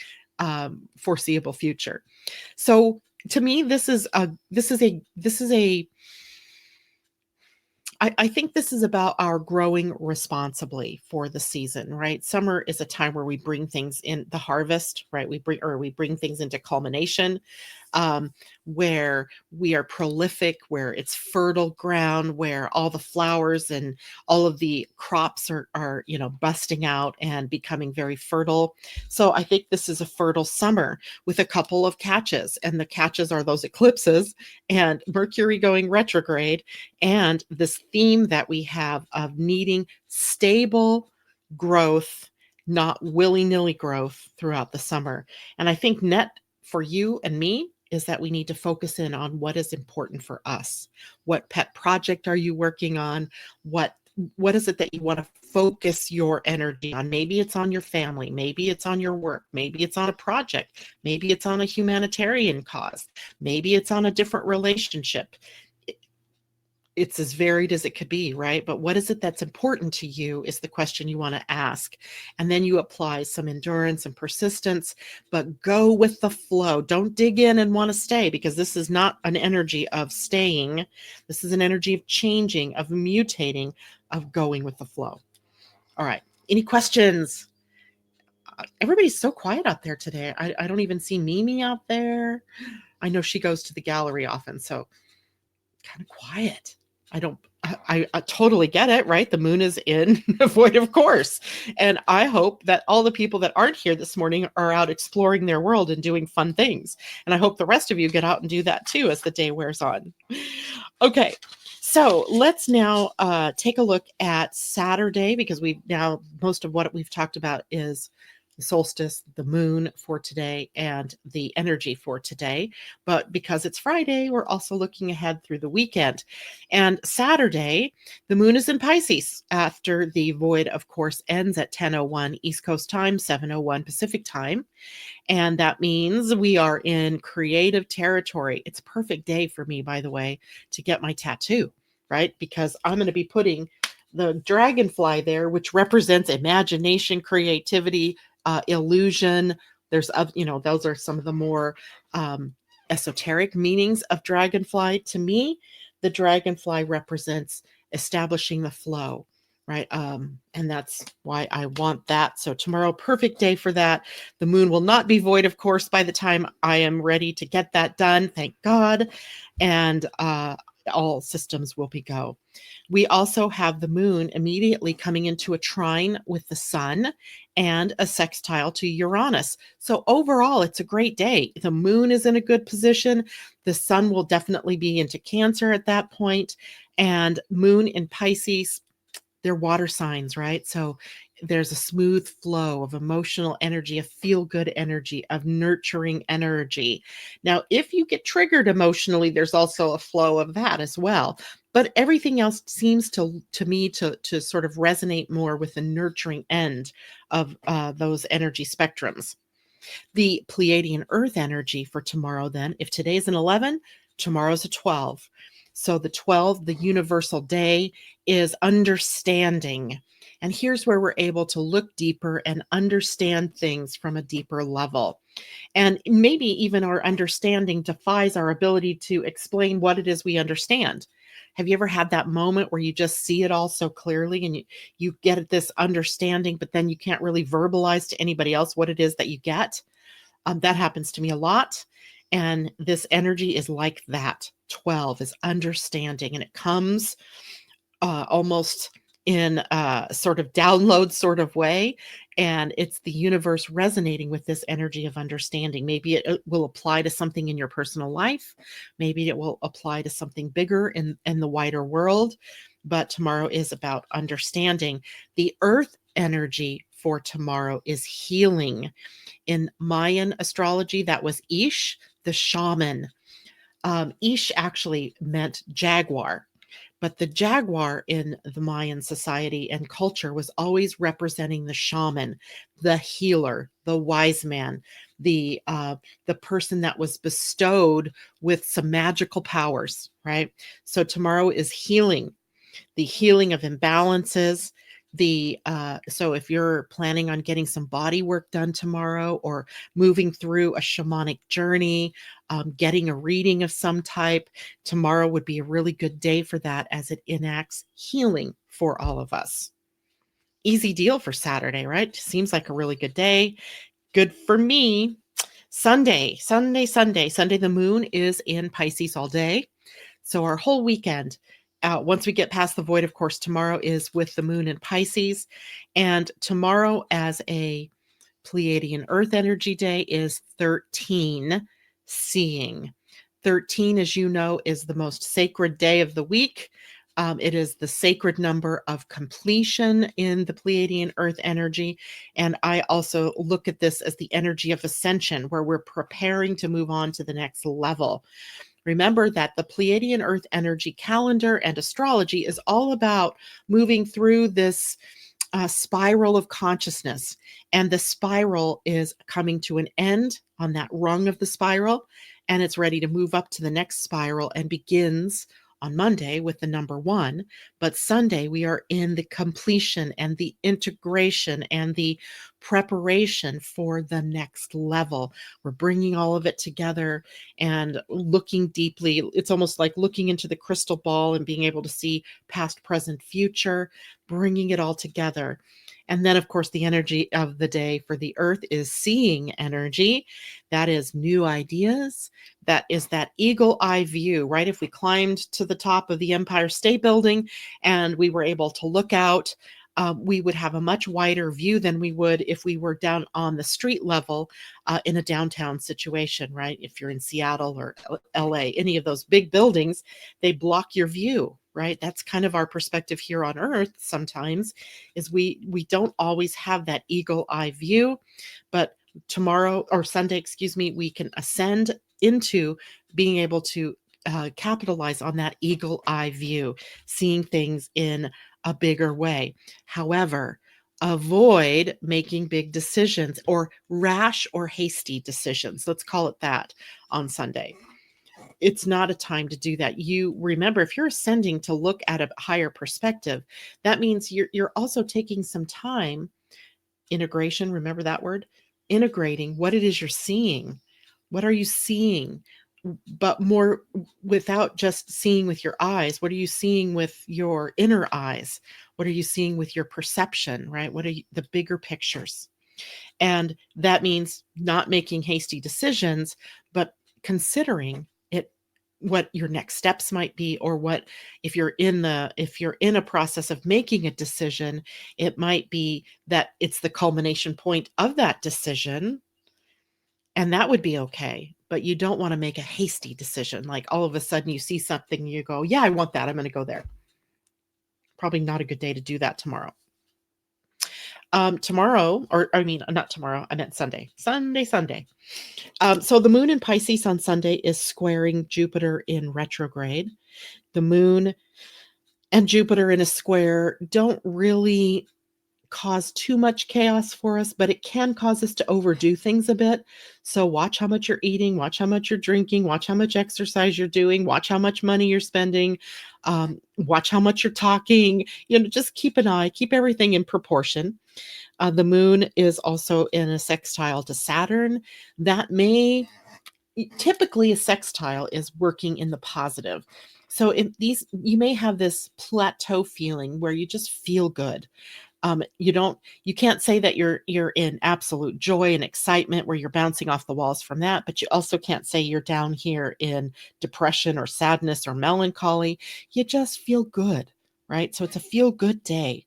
foreseeable future. So to me, I think this is about our growing responsibly for the season, right? Summer is a time where we bring things in the harvest, right? We bring things into culmination, where we are prolific, where it's fertile ground, where all the flowers and all of the crops are busting out and becoming very fertile. So I think this is a fertile summer with a couple of catches, and the catches are those eclipses and Mercury going retrograde, and this theme that we have of needing stable growth, not willy-nilly growth throughout the summer. And I think net for you and me is that we need to focus in on what is important for us. What pet project are you working on? What is it that you want to focus your energy on? Maybe it's on your family, maybe it's on your work, maybe it's on a project, maybe it's on a humanitarian cause, maybe it's on a different relationship. It's as varied as it could be, right? But what is it that's important to you is the question you want to ask. And then you apply some endurance and persistence, but go with the flow. Don't dig in and want to stay, because this is not an energy of staying. This is an energy of changing, of mutating, of going with the flow. All right. Any questions? Everybody's so quiet out there today. I don't even see Mimi out there. I know she goes to the gallery often, so kind of quiet. I totally get it, right? The moon is in the void of course. And I hope that all the people that aren't here this morning are out exploring their world and doing fun things. And I hope the rest of you get out and do that too as the day wears on. Okay, so let's now take a look at Saturday, because most of what we've talked about is the solstice, the moon for today, and the energy for today. But because it's Friday, we're also looking ahead through the weekend. And Saturday, the moon is in Pisces after the void, of course, ends at 10:01 East Coast time, 7:01 Pacific time. And that means we are in creative territory. It's a perfect day for me, by the way, to get my tattoo, right? Because I'm going to be putting the dragonfly there, which represents imagination, creativity, illusion. There's, those are some of the more esoteric meanings of dragonfly. To me, the dragonfly represents establishing the flow, right? And that's why I want that. So tomorrow, perfect day for that. The moon will not be void, of course, by the time I am ready to get that done. Thank God. And all systems will be go. We also have the moon immediately coming into a trine with the sun and a sextile to Uranus. So overall, it's a great day. The moon is in a good position. The sun will definitely be into Cancer at that point, and moon in Pisces, they're water signs, right? So there's a smooth flow of emotional energy, of feel-good energy, of nurturing energy. Now, if you get triggered emotionally, there's also a flow of that as well. But everything else seems to me to sort of resonate more with the nurturing end of those energy spectrums. The Pleiadian-Earth energy for tomorrow, then, if today's an 11, tomorrow's a 12. So the 12, the universal day, is understanding. And here's where we're able to look deeper and understand things from a deeper level. And maybe even our understanding defies our ability to explain what it is we understand. Have you ever had that moment where you just see it all so clearly and you get this understanding, but then you can't really verbalize to anybody else what it is that you get? That happens to me a lot. And this energy is like that. 12 is understanding, and it comes almost in a sort of download sort of way. And it's the universe resonating with this energy of understanding. Maybe it will apply to something in your personal life. Maybe it will apply to something bigger in the wider world. But tomorrow is about understanding. The earth energy for tomorrow is healing. In Mayan astrology, that was Ish, the shaman. Ish actually meant jaguar, but the jaguar in the Mayan society and culture was always representing the shaman, the healer, the wise man, the person that was bestowed with some magical powers, right? So tomorrow is healing, the healing of imbalances. So if you're planning on getting some body work done tomorrow, or moving through a shamanic journey, getting a reading of some type, tomorrow would be a really good day for that, as it enacts healing for all of us. Easy deal for Saturday, right? Seems like a really good day. Good for me. Sunday, the moon is in Pisces all day. So our whole weekend, once we get past the void, of course, tomorrow is with the moon in Pisces. And tomorrow, as a Pleiadian Earth energy day, is 13, seeing. 13, as you know, is the most sacred day of the week. It is the sacred number of completion in the Pleiadian Earth energy. And I also look at this as the energy of ascension, where we're preparing to move on to the next level. Remember that the Pleiadian Earth energy calendar and astrology is all about moving through this spiral of consciousness. And the spiral is coming to an end on that rung of the spiral, and it's ready to move up to the next spiral, and begins on Monday with the number 1. But Sunday, we are in the completion and the integration and the preparation for the next level. We're bringing all of it together and looking deeply. It's almost like looking into the crystal ball and being able to see past, present, future, bringing it all together. And then, of course, the energy of the day for the earth is seeing energy. That is new ideas. That is that eagle eye view, right? If we climbed to the top of the Empire State Building and we were able to look out, we would have a much wider view than we would if we were down on the street level in a downtown situation, right? If you're in Seattle or LA, any of those big buildings, they block your view, right? That's kind of our perspective here on Earth sometimes, is we don't always have that eagle eye view. But tomorrow, or Sunday, excuse me, we can ascend into being able to capitalize on that eagle eye view, seeing things in a bigger way. However, avoid making big decisions, or rash or hasty decisions. Let's call it that on Sunday. It's not a time to do that. You remember, if you're ascending to look at a higher perspective, that means you're also taking some time. Integration, remember that word? Integrating what it is you're seeing. What are you seeing? But more, without just seeing with your eyes, what are you seeing with your inner eyes? What are you seeing with your perception, right? What are the bigger pictures? And that means not making hasty decisions, but considering it what your next steps might be, or what if you're in a process of making a decision, it might be that it's the culmination point of that decision, and that would be okay. But you don't want to make a hasty decision, like all of a sudden you see something and you go, yeah, I want that, I'm going to go there. Probably not a good day to do that tomorrow. Tomorrow, or I mean, not tomorrow, I meant Sunday. So the moon in Pisces on Sunday is squaring Jupiter in retrograde. The moon and Jupiter in a square don't really cause too much chaos for us, but it can cause us to overdo things a bit. So watch how much you're eating, watch how much you're drinking, watch how much exercise you're doing, watch how much money you're spending, watch how much you're talking. Just keep an eye, keep everything in proportion. The moon is also in a sextile to Saturn. Typically a sextile is working in the positive. So you may have this plateau feeling where you just feel good. You can't say that you're in absolute joy and excitement where you're bouncing off the walls from that, but you also can't say you're down here in depression or sadness or melancholy. You just feel good, right? So it's a feel good day.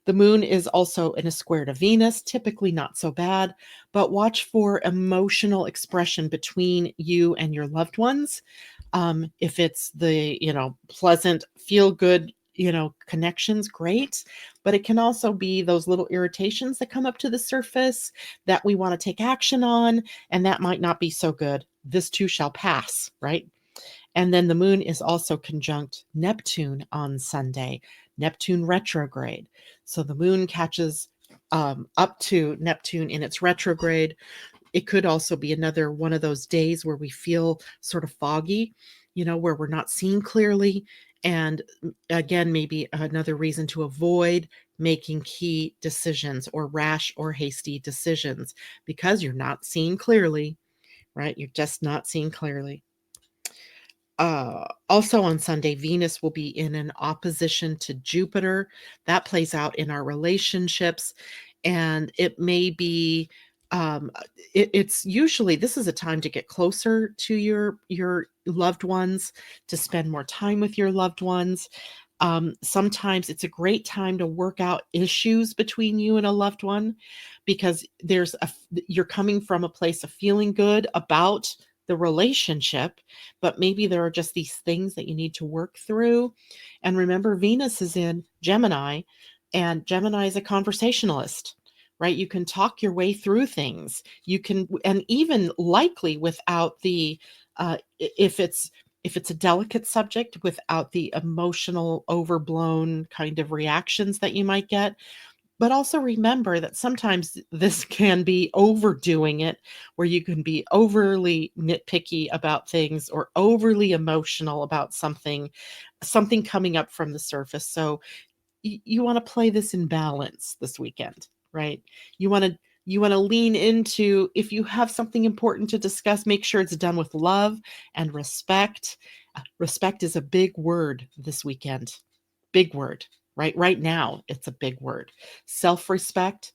The moon is also in a square to Venus, typically not so bad, but watch for emotional expression between you and your loved ones. If it's the, pleasant, feel good, connections, great. But it can also be those little irritations that come up to the surface that we want to take action on, and that might not be so good. This too shall pass, right? And then the moon is also conjunct Neptune on Sunday, Neptune retrograde. So the moon catches up to Neptune in its retrograde. It could also be another one of those days where we feel sort of foggy, where we're not seeing clearly. And again, maybe another reason to avoid making key decisions or rash or hasty decisions because you're not seeing clearly, right? You're just not seeing clearly. Also on Sunday, Venus will be in an opposition to Jupiter. That plays out in our relationships, and it may be it's usually, this is a time to get closer to your loved ones, to spend more time with your loved ones. Sometimes it's a great time to work out issues between you and a loved one, because you're coming from a place of feeling good about the relationship, but maybe there are just these things that you need to work through. And remember, Venus is in Gemini, and Gemini is a conversationalist, right? You can talk your way through things. You can, and even likely without the, if it's a delicate subject, without the emotional overblown kind of reactions that you might get. But also remember that sometimes this can be overdoing it, where you can be overly nitpicky about things or overly emotional about something coming up from the surface. So you want to play this in balance this weekend, right? You want to lean into, if you have something important to discuss, make sure it's done with love and respect. Respect is a big word this weekend. Big word. Right now, it's a big word. Self-respect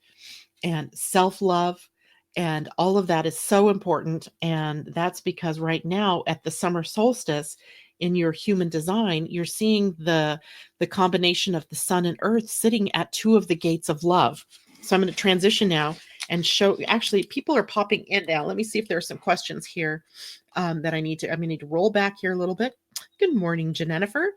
and self-love and all of that is so important. And that's because right now at the summer solstice in your human design, you're seeing the combination of the sun and earth sitting at two of the gates of love. So I'm going to transition now and show, actually, people are popping in now. Let me see if there are some questions here that I'm going to need to roll back here a little bit. Good morning, Jennifer.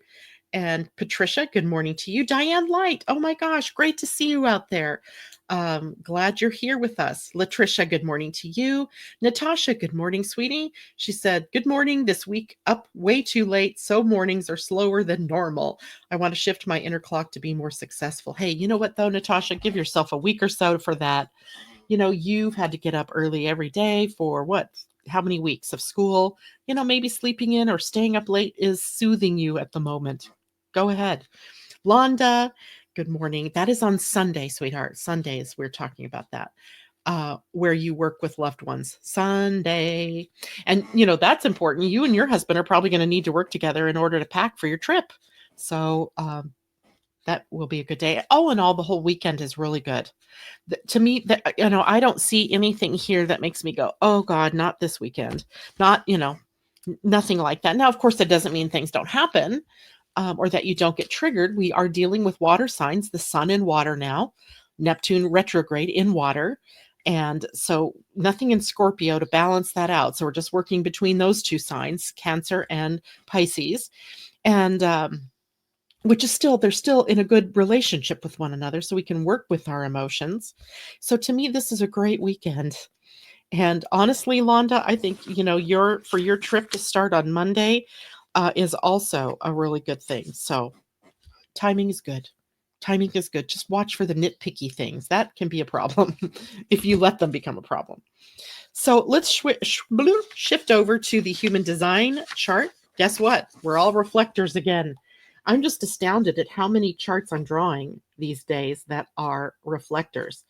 And Patricia, good morning to you. Diane Light, oh my gosh, great to see you out there. Glad you're here with us. Latricia, good morning to you. Natasha, good morning, sweetie. She said, good morning, this week up way too late, so mornings are slower than normal. I want to shift my inner clock to be more successful. Hey, you know what though, Natasha, give yourself a week or so for that. You've had to get up early every day for what? How many weeks of school? Maybe sleeping in or staying up late is soothing you at the moment. Go ahead. Londa, good morning. That is on Sunday, sweetheart. Sundays, we're talking about that. Where you work with loved ones. Sunday. And, that's important. You and your husband are probably going to need to work together in order to pack for your trip. So that will be a good day. Oh, and all the whole weekend is really good. To me, I don't see anything here that makes me go, oh God, not this weekend. Not, Nothing like that. Now, of course, that doesn't mean things don't happen, or that you don't get triggered. We are dealing with water signs, the sun in water now, Neptune retrograde in water. And so nothing in Scorpio to balance that out. So we're just working between those two signs, Cancer and Pisces. And which is still, they're still in a good relationship with one another. So we can work with our emotions. So to me, this is a great weekend. And honestly, Londa, I think, for your trip to start on Monday is also a really good thing. So timing is good. Timing is good. Just watch for the nitpicky things. That can be a problem if you let them become a problem. So let's shift over to the human design chart. Guess what? We're all reflectors again. I'm just astounded at how many charts I'm drawing these days that are reflectors.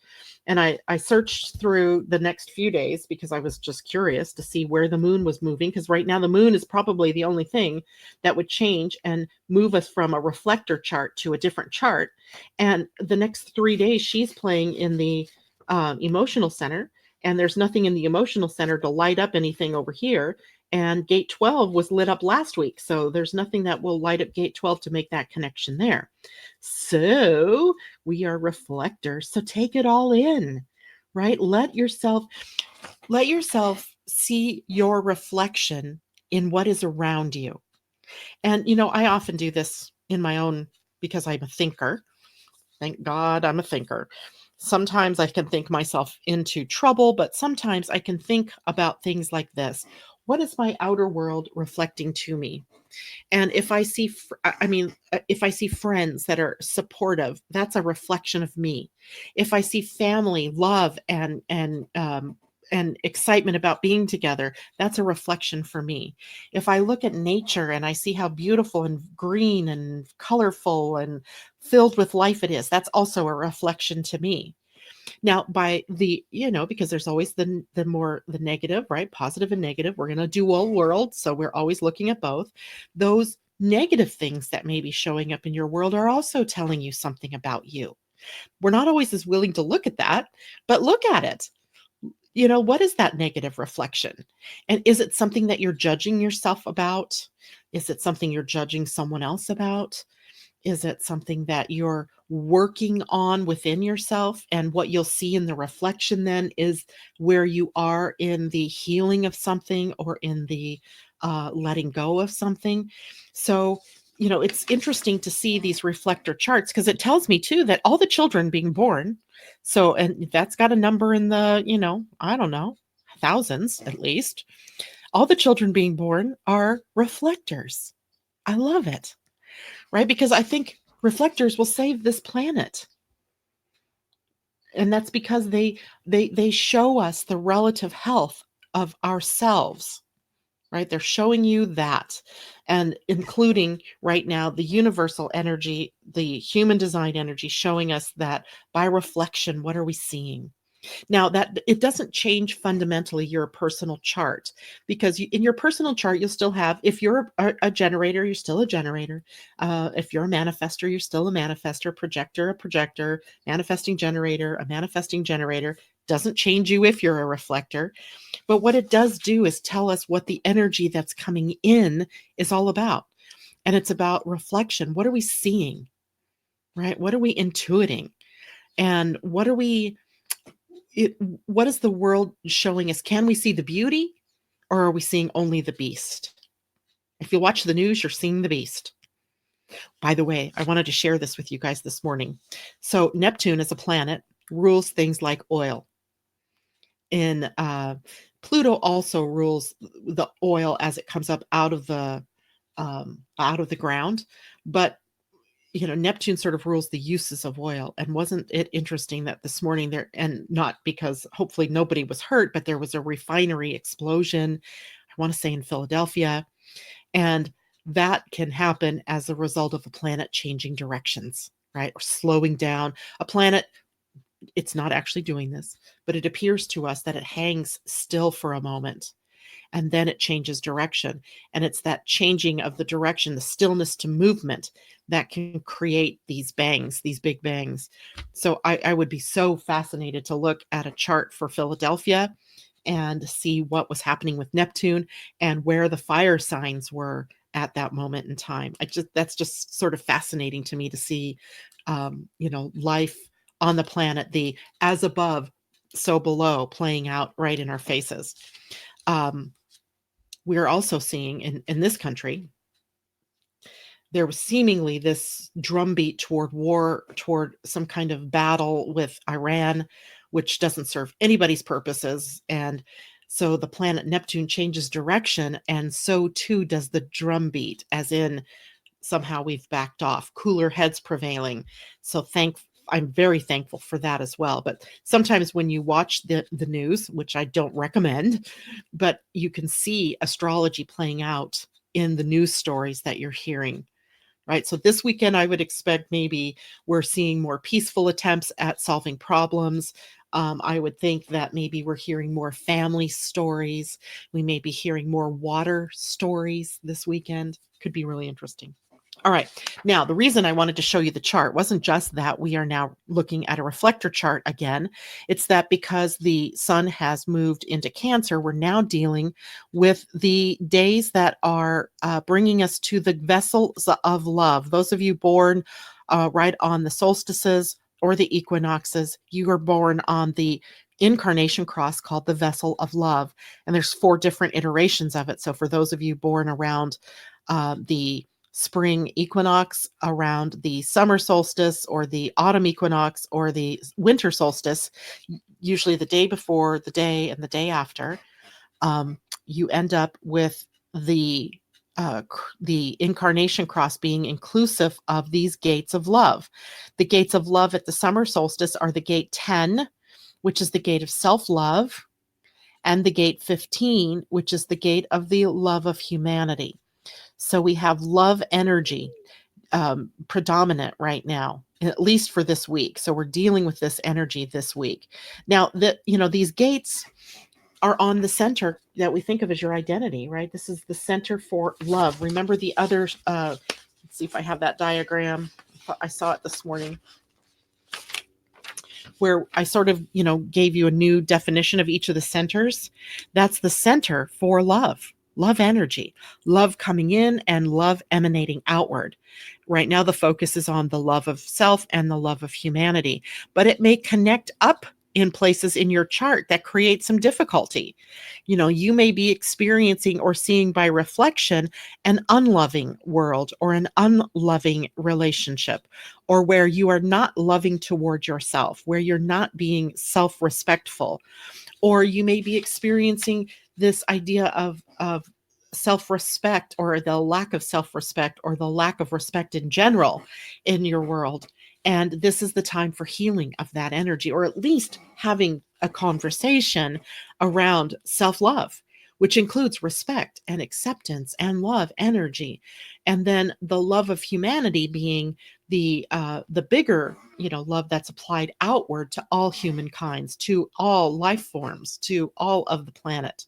And I searched through the next few days because I was just curious to see where the moon was moving, because right now the moon is probably the only thing that would change and move us from a reflector chart to a different chart. And the next 3 days, she's playing in the emotional center, and there's nothing in the emotional center to light up anything over here. And gate 12 was lit up last week. So there's nothing that will light up gate 12 to make that connection there. So we are reflectors. So take it all in, right? Let yourself see your reflection in what is around you. And, I often do this in my own, because I'm a thinker. Thank God I'm a thinker. Sometimes I can think myself into trouble, but sometimes I can think about things like this. What is my outer world reflecting to me? And if I see, if I see friends that are supportive, that's a reflection of me. If I see family, love, and excitement about being together, that's a reflection for me. If I look at nature and I see how beautiful and green and colorful and filled with life it is, that's also a reflection to me. Now, by the, because there's always the negative, right? Positive and negative. We're in a dual world, so we're always looking at both. Those negative things that may be showing up in your world are also telling you something about you. We're not always as willing to look at that, but look at it. What is that negative reflection? And is it something that you're judging yourself about? Is it something you're judging someone else about? Is it something that you're working on within yourself? And what you'll see in the reflection then is where you are in the healing of something, or in the letting go of something. So, it's interesting to see these reflector charts, because it tells me too that all the children being born, so, and that's got a number in the, I don't know, thousands at least. All the children being born are reflectors. I love it. Right? Because I think reflectors will save this planet. And that's because they show us the relative health of ourselves, right? They're showing you that, and including right now the universal energy, the human design energy, showing us that by reflection, what are we seeing? Now, that it doesn't change fundamentally your personal chart, because in your personal chart, you'll still have, if you're a generator, you're still a generator. If you're a manifestor, you're still a manifestor, projector, a projector, manifesting generator, a manifesting generator. Doesn't change you if you're a reflector. But what it does do is tell us what the energy that's coming in is all about. And it's about reflection. What are we seeing? Right? What are we intuiting? And what is the world showing us? Can we see the beauty, or are we seeing only the beast? If you watch the news, you're seeing the beast. By the way, I wanted to share this with you guys this morning. So Neptune as a planet rules things like oil. And Pluto also rules the oil as it comes up out of the ground. But Neptune sort of rules the uses of oil. And wasn't it interesting that this morning there, and not because hopefully nobody was hurt, but there was a refinery explosion, I want to say in Philadelphia. And that can happen as a result of a planet changing directions, right? Or slowing down. A planet, it's not actually doing this, but it appears to us that it hangs still for a moment, and then it changes direction. And it's that changing of the direction, the stillness to movement, that can create these bangs, these big bangs. So I would be so fascinated to look at a chart for Philadelphia, and see what was happening with Neptune and where the fire signs were at that moment in time. That's just sort of fascinating to me to see, life on the planet, the as above, so below playing out right in our faces. We're also seeing in this country, there was seemingly this drumbeat toward war, toward some kind of battle with Iran, which doesn't serve anybody's purposes. And so the planet Neptune changes direction, and so too does the drumbeat, as in somehow we've backed off, cooler heads prevailing. So I'm very thankful for that as well. But sometimes when you watch the news, which I don't recommend, but you can see astrology playing out in the news stories that you're hearing. Right. So this weekend, I would expect maybe we're seeing more peaceful attempts at solving problems. I would think that maybe we're hearing more family stories. We may be hearing more water stories this weekend. Could be really interesting. All right. Now, the reason I wanted to show you the chart wasn't just that we are now looking at a reflector chart again. It's that because the sun has moved into Cancer, we're now dealing with the days that are bringing us to the vessels of love. Those of you born right on the solstices or the equinoxes, you are born on the incarnation cross called the vessel of love. And there's 4 different iterations of it. So for those of you born around the spring equinox, around the summer solstice or the autumn equinox or the winter solstice, usually the day before, the day, and the day after, you end up with the incarnation cross being inclusive of these gates of love. The gates of love at the summer solstice are the gate 10, which is the gate of self-love, and the gate 15, which is the gate of the love of humanity. So we have love energy predominant right now, at least for this week. So we're dealing with this energy this week. Now, these gates are on the center that we think of as your identity, right? This is the center for love. Remember the other, let's see if I have that diagram. I saw it this morning, where I sort of, gave you a new definition of each of the centers. That's the center for love energy, love coming in and love emanating outward. Right now, the focus is on the love of self and the love of humanity, but it may connect up in places in your chart that create some difficulty. You may be experiencing or seeing by reflection an unloving world or an unloving relationship, or where you are not loving toward yourself, where you're not being self-respectful, or you may be experiencing this idea of self-respect, or the lack of self-respect, or the lack of respect in general in your world. And this is the time for healing of that energy, or at least having a conversation around self-love, which includes respect and acceptance and love energy. And then the love of humanity being the bigger, love that's applied outward to all humankinds, to all life forms, to all of the planet.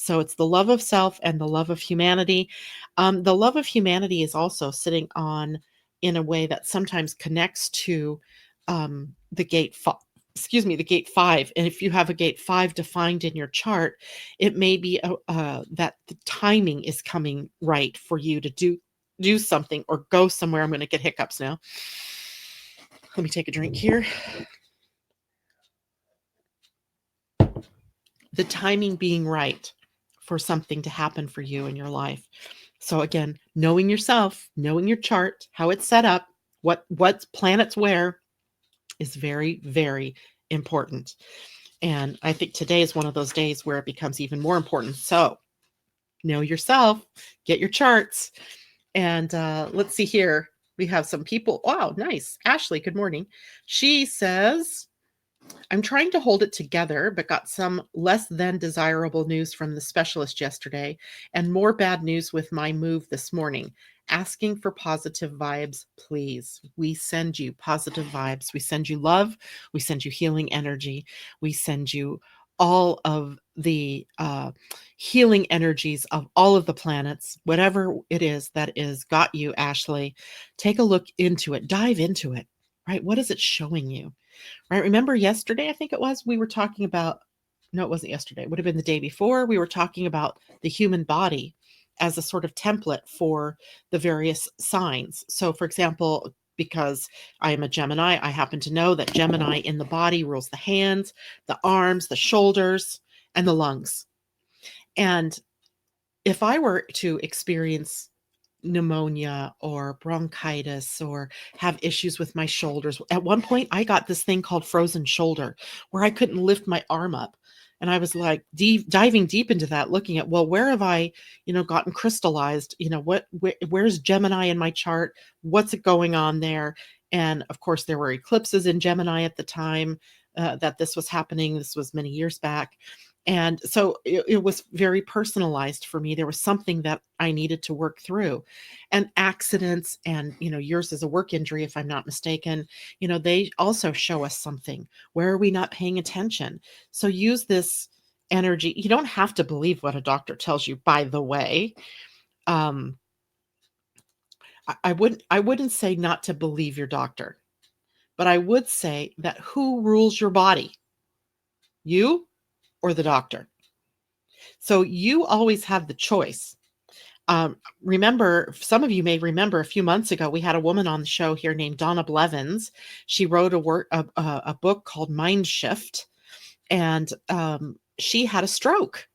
So it's the love of self and the love of humanity. The love of humanity is also sitting on, in a way that sometimes connects to the gate the gate 5. And if you have a gate 5 defined in your chart, it may be that the timing is coming right for you to do something or go somewhere. I'm going to get hiccups now. Let me take a drink here. The timing being right for something to happen for you in your life. So again, knowing yourself, knowing your chart, how it's set up, what planets where, is very, very important. And I think today is one of those days where it becomes even more important. So know yourself, get your charts. And let's see here. We have some people. Wow, nice. Ashley, good morning. She says, I'm trying to hold it together, but got some less than desirable news from the specialist yesterday and more bad news with my move this morning. Asking for positive vibes, please. We send you positive vibes. We send you love. We send you healing energy. We send you all of the healing energies of all of the planets, whatever it is that is got you, Ashley. Take a look into it. Dive into it, right? What is it showing you? Right. Remember yesterday, I think it was, we were talking about no, it wasn't yesterday. It would have been the day before. We were talking about the human body as a sort of template for the various signs. So, for example, because I am a Gemini, I happen to know that Gemini in the body rules the hands, the arms, the shoulders, and the lungs. And if I were to experience pneumonia or bronchitis or have issues with my shoulders. At one point, I got this thing called frozen shoulder where I couldn't lift my arm up. And I was like diving deep into that, looking at, well, where have I, gotten crystallized? Where's Gemini in my chart? What's it going on there? And of course, there were eclipses in Gemini at the time that this was happening. This was many years back. And so it was very personalized for me. There was something that I needed to work through. And accidents and, yours is a work injury, if I'm not mistaken, they also show us something. Where are we not paying attention? So use this energy. You don't have to believe what a doctor tells you, by the way. I wouldn't say not to believe your doctor, but I would say that who rules your body? You or the doctor? So you always have the choice. Remember, some of you may remember a few months ago, we had a woman on the show here named Donna Blevins. She wrote a book called Mind Shift, and she had a stroke.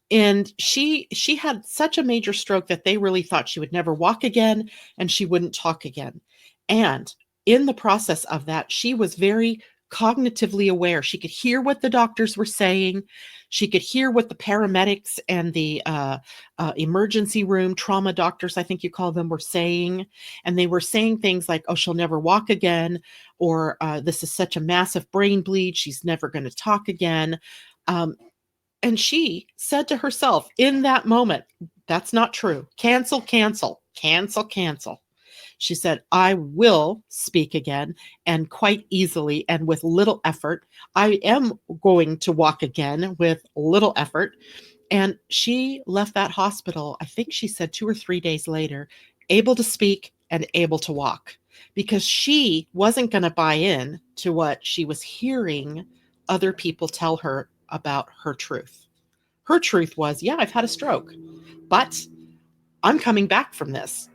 And she had such a major stroke that they really thought she would never walk again and she wouldn't talk again. And in the process of that, she was very cognitively aware. She could hear what the doctors were saying. She could hear what the paramedics and the emergency room trauma doctors, I think you call them, were saying. And they were saying things like, oh, she'll never walk again, or this is such a massive brain bleed, she's never going to talk again. And she said to herself in that moment, that's not true. Cancel, cancel, cancel, cancel. She said, I will speak again, and quite easily and with little effort. I am going to walk again with little effort. And she left that hospital, I think she said 2 or 3 days later, able to speak and able to walk, because she wasn't going to buy in to what she was hearing other people tell her about her truth. Her truth was, yeah, I've had a stroke, but I'm coming back from this.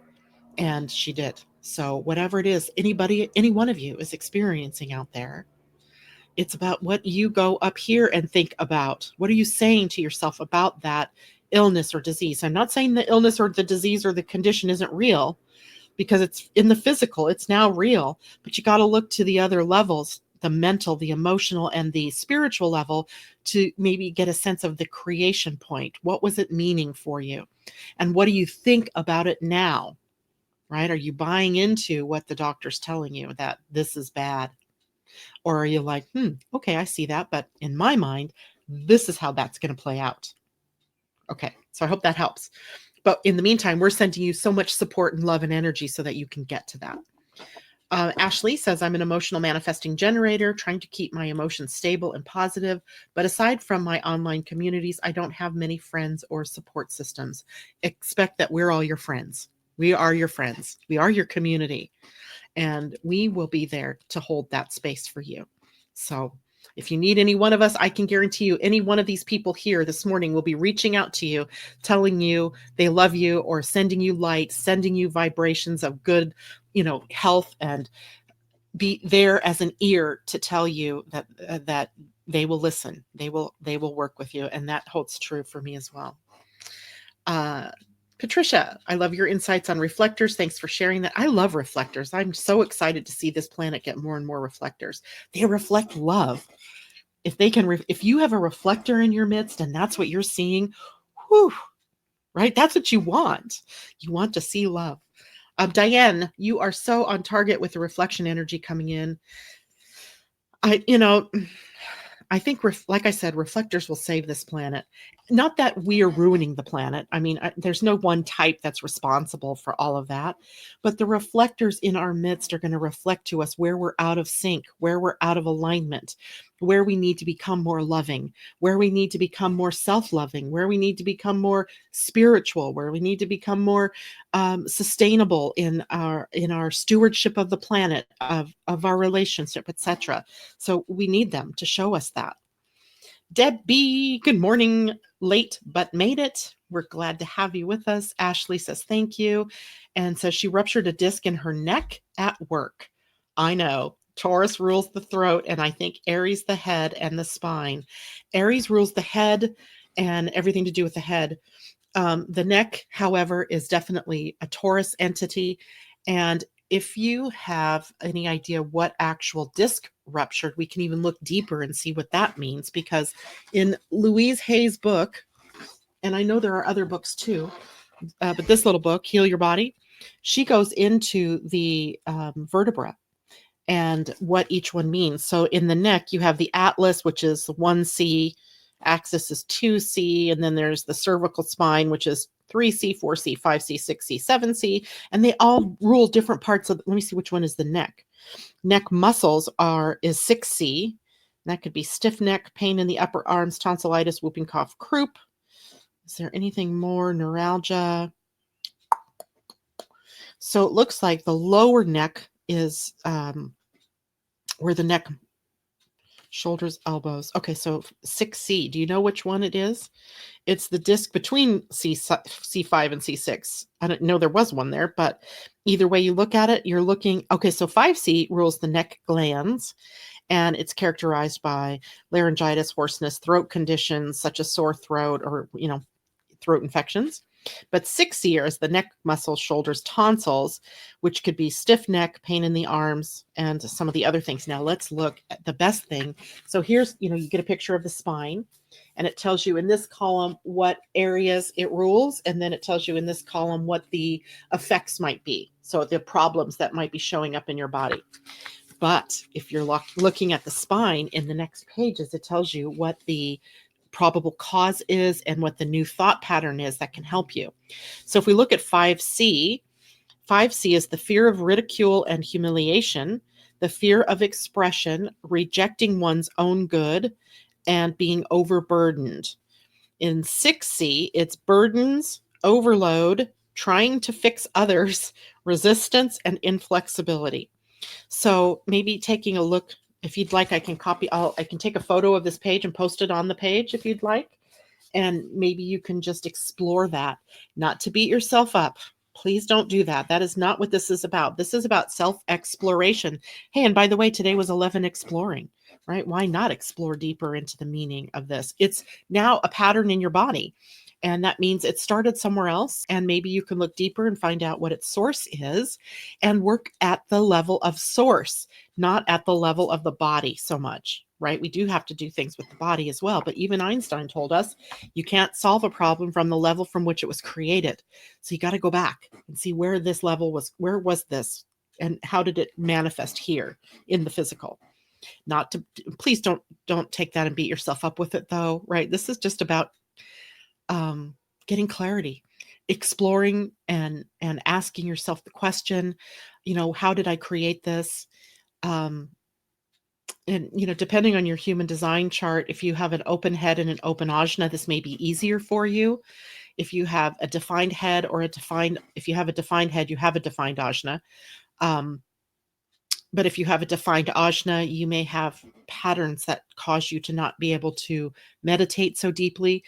And she did. So whatever it is, any one of you is experiencing out there, it's about what you go up here and think about. What are you saying to yourself about that illness or disease? I'm not saying the illness or the disease or the condition isn't real, because it's in the physical, it's now real, but you got to look to the other levels, the mental, the emotional, and the spiritual level, to maybe get a sense of the creation point. What was it meaning for you? And what do you think about it now? Right? Are you buying into what the doctor's telling you, that this is bad? Or are you like, okay, I see that, but in my mind, this is how that's going to play out. Okay, so I hope that helps. But in the meantime, we're sending you so much support and love and energy so that you can get to that. Ashley says, I'm an emotional manifesting generator, trying to keep my emotions stable and positive. But aside from my online communities, I don't have many friends or support systems. Expect that we're all your friends. We are your friends. We are your community. And we will be there to hold that space for you. So if you need any one of us, I can guarantee you any one of these people here this morning will be reaching out to you, telling you they love you, or sending you light, sending you vibrations of good, health, and be there as an ear to tell you that they will listen. They will work with you. And that holds true for me as well. Patricia, I love your insights on reflectors. Thanks for sharing that. I love reflectors. I'm so excited to see this planet get more and more reflectors. They reflect love. If they can, if you have a reflector in your midst and that's what you're seeing, whew, right? That's what you want. You want to see love. Diane, you are so on target with the reflection energy coming in. I think, like I said, reflectors will save this planet. Not that we are ruining the planet. I mean, there's no one type that's responsible for all of that. But the reflectors in our midst are going to reflect to us where we're out of sync, where we're out of alignment, where we need to become more loving, where we need to become more self-loving, where we need to become more spiritual, where we need to become more sustainable in our stewardship of the planet, of our relationship, etc. So we need them to show us that. Debbie, good morning. Late, but made it. We're glad to have you with us. Ashley says thank you. And says she ruptured a disc in her neck at work. I know. Taurus rules the throat, and I think Aries the head and the spine. Aries rules the head and everything to do with the head. The neck, however, is definitely a Taurus entity. And if you have any idea what actual disc ruptured, we can even look deeper and see what that means. Because in Louise Hay's book, and I know there are other books too, but this little book, Heal Your Body, she goes into the vertebra and what each one means. So in the neck, you have the atlas, which is 1C, axis is 2C, and then there's the cervical spine, which is 3C, 4C, 5C, 6C, 7C, and they all rule different parts of. Let me see which one is the neck. Neck muscles is 6C. That could be stiff neck, pain in the upper arms, tonsillitis, whooping cough, croup. Is there anything more? Neuralgia. So it looks like the lower neck is where the neck, shoulders, elbows. Okay, so 6C. Do you know which one it is? It's the disc between C5 and C6. I don't know there was one there, but either way you look at it, you're looking. Okay, so 5C rules the neck glands, and it's characterized by laryngitis, hoarseness, throat conditions such as sore throat or, throat infections. But 6C is the neck muscles, shoulders, tonsils, which could be stiff neck, pain in the arms, and some of the other things. Now let's look at the best thing. So here's, you get a picture of the spine, and it tells you in this column what areas it rules, and then it tells you in this column what the effects might be. So the problems that might be showing up in your body. But if you're looking at the spine in the next pages, it tells you what the probable cause is and what the new thought pattern is that can help you. So if we look at 5C, 5C is the fear of ridicule and humiliation, the fear of expression, rejecting one's own good, and being overburdened. In 6C, it's burdens, overload, trying to fix others, resistance, and inflexibility. So maybe taking a look, if you'd like, I can take a photo of this page and post it on the page if you'd like. And maybe you can just explore that, not to beat yourself up. Please don't do that. That is not what this is about. This is about self-exploration. Hey, and by the way, today was 11 exploring, right? Why not explore deeper into the meaning of this? It's now a pattern in your body. And that means it started somewhere else. And maybe you can look deeper and find out what its source is and work at the level of source, not at the level of the body so much, right? We do have to do things with the body as well. But even Einstein told us you can't solve a problem from the level from which it was created. So you got to go back and see where this level was, where was this, and how did it manifest here in the physical? Please don't take that and beat yourself up with it though, right? This is just about getting clarity, exploring and asking yourself the question, how did I create this? And, depending on your human design chart, if you have an open head and an open ajna, this may be easier for you. If you have a defined head if you have a defined head, you have a defined ajna. But if you have a defined ajna, you may have patterns that cause you to not be able to meditate so deeply.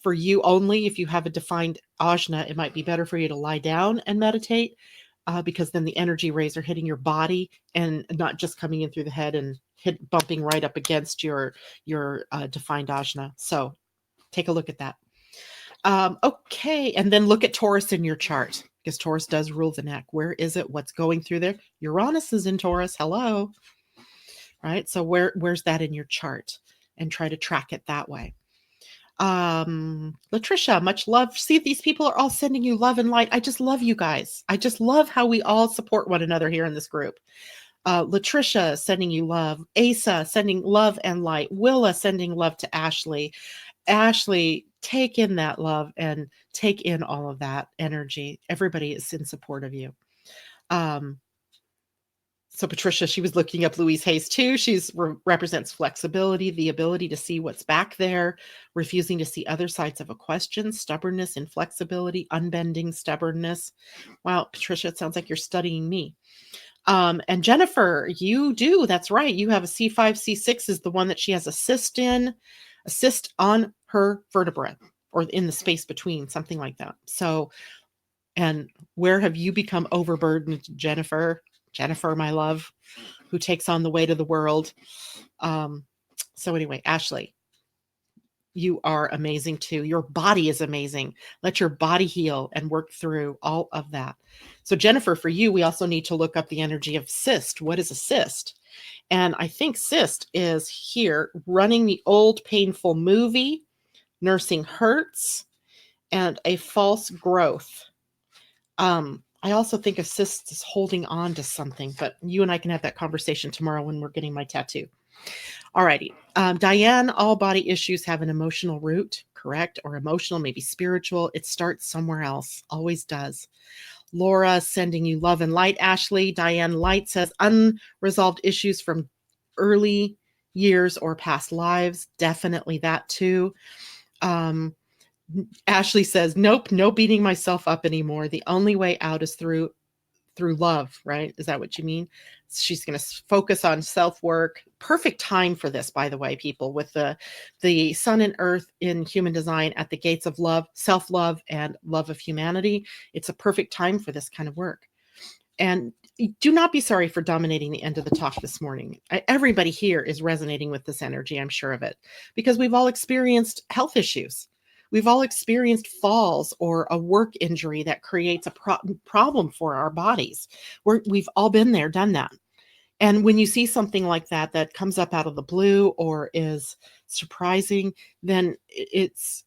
For you only, if you have a defined ajna, it might be better for you to lie down and meditate because then the energy rays are hitting your body and not just coming in through the head and bumping right up against your defined ajna. So take a look at that. Okay, and then look at Taurus in your chart because Taurus does rule the neck. Where is it? What's going through there? Uranus is in Taurus. Hello. Right? So where's that in your chart? And try to track it that way. Latricia, much love. See, these people are all sending you love and light. I just love you guys. I just love how we all support one another here in this group. Latricia sending you love. Asa sending love and light. Willa sending love to Ashley. Ashley, take in that love and take in all of that energy. Everybody is in support of you. So Patricia, she was looking up Louise Hayes too. She's represents flexibility, the ability to see what's back there, refusing to see other sides of a question, stubbornness, inflexibility, unbending stubbornness. Wow, Patricia, it sounds like you're studying me. And Jennifer, you do. That's right. You have a C5, C6 is the one that she has a cyst in. a cyst on her vertebra or in the space between, something like that. So, and where have you become overburdened, Jennifer? Jennifer, my love, who takes on the weight of the world. So anyway, Ashley, you are amazing too. Your body is amazing. Let your body heal and work through all of that. So Jennifer, for you, we also need to look up the energy of cyst. What is a cyst? And I think cyst is here running the old painful movie, nursing hurts, and a false growth. I also think of cysts as holding on to something, but you and I can have that conversation tomorrow when we're getting my tattoo. Alrighty. Diane, all body issues have an emotional root, correct? Or emotional, maybe spiritual. It starts somewhere else, always does. Laura, sending you love and light. Ashley, Diane Light says unresolved issues from early years or past lives. Definitely that too. Ashley says, nope, no beating myself up anymore. The only way out is through love, right? Is that what you mean? She's going to focus on self-work. Perfect time for this, by the way, people, with the sun and earth in human design at the gates of love, self-love, and love of humanity. It's a perfect time for this kind of work. And do not be sorry for dominating the end of the talk this morning. Everybody here is resonating with this energy, I'm sure of it, because we've all experienced health issues. We've all experienced falls or a work injury that creates a problem for our bodies. We've all been there, done that. And when you see something like that that comes up out of the blue or is surprising, then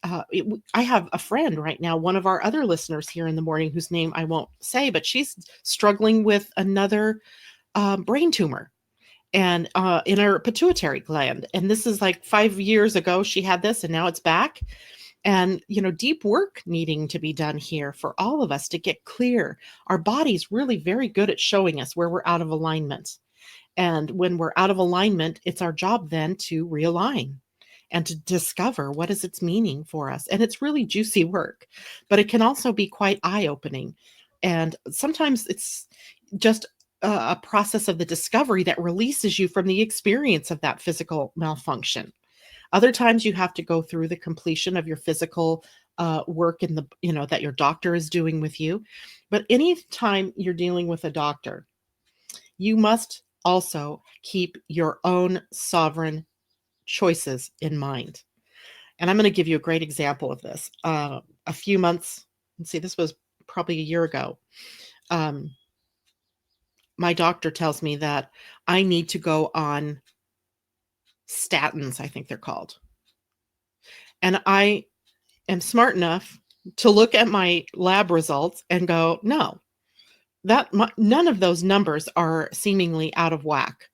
I have a friend right now, one of our other listeners here in the morning, whose name I won't say, but she's struggling with another brain tumor and in her pituitary gland. And this is like 5 years ago she had this, and now it's back. And, deep work needing to be done here for all of us to get clear. Our body's really very good at showing us where we're out of alignment. And when we're out of alignment, it's our job then to realign and to discover what is its meaning for us. And it's really juicy work, but it can also be quite eye-opening. And sometimes it's just a process of the discovery that releases you from the experience of that physical malfunction. Other times you have to go through the completion of your physical work in that your doctor is doing with you. But anytime you're dealing with a doctor, you must also keep your own sovereign choices in mind. And I'm going to give you a great example of this. A few months, this was probably a year ago. My doctor tells me that I need to go on statins, I think they're called. And I am smart enough to look at my lab results and go, no, none of those numbers are seemingly out of whack.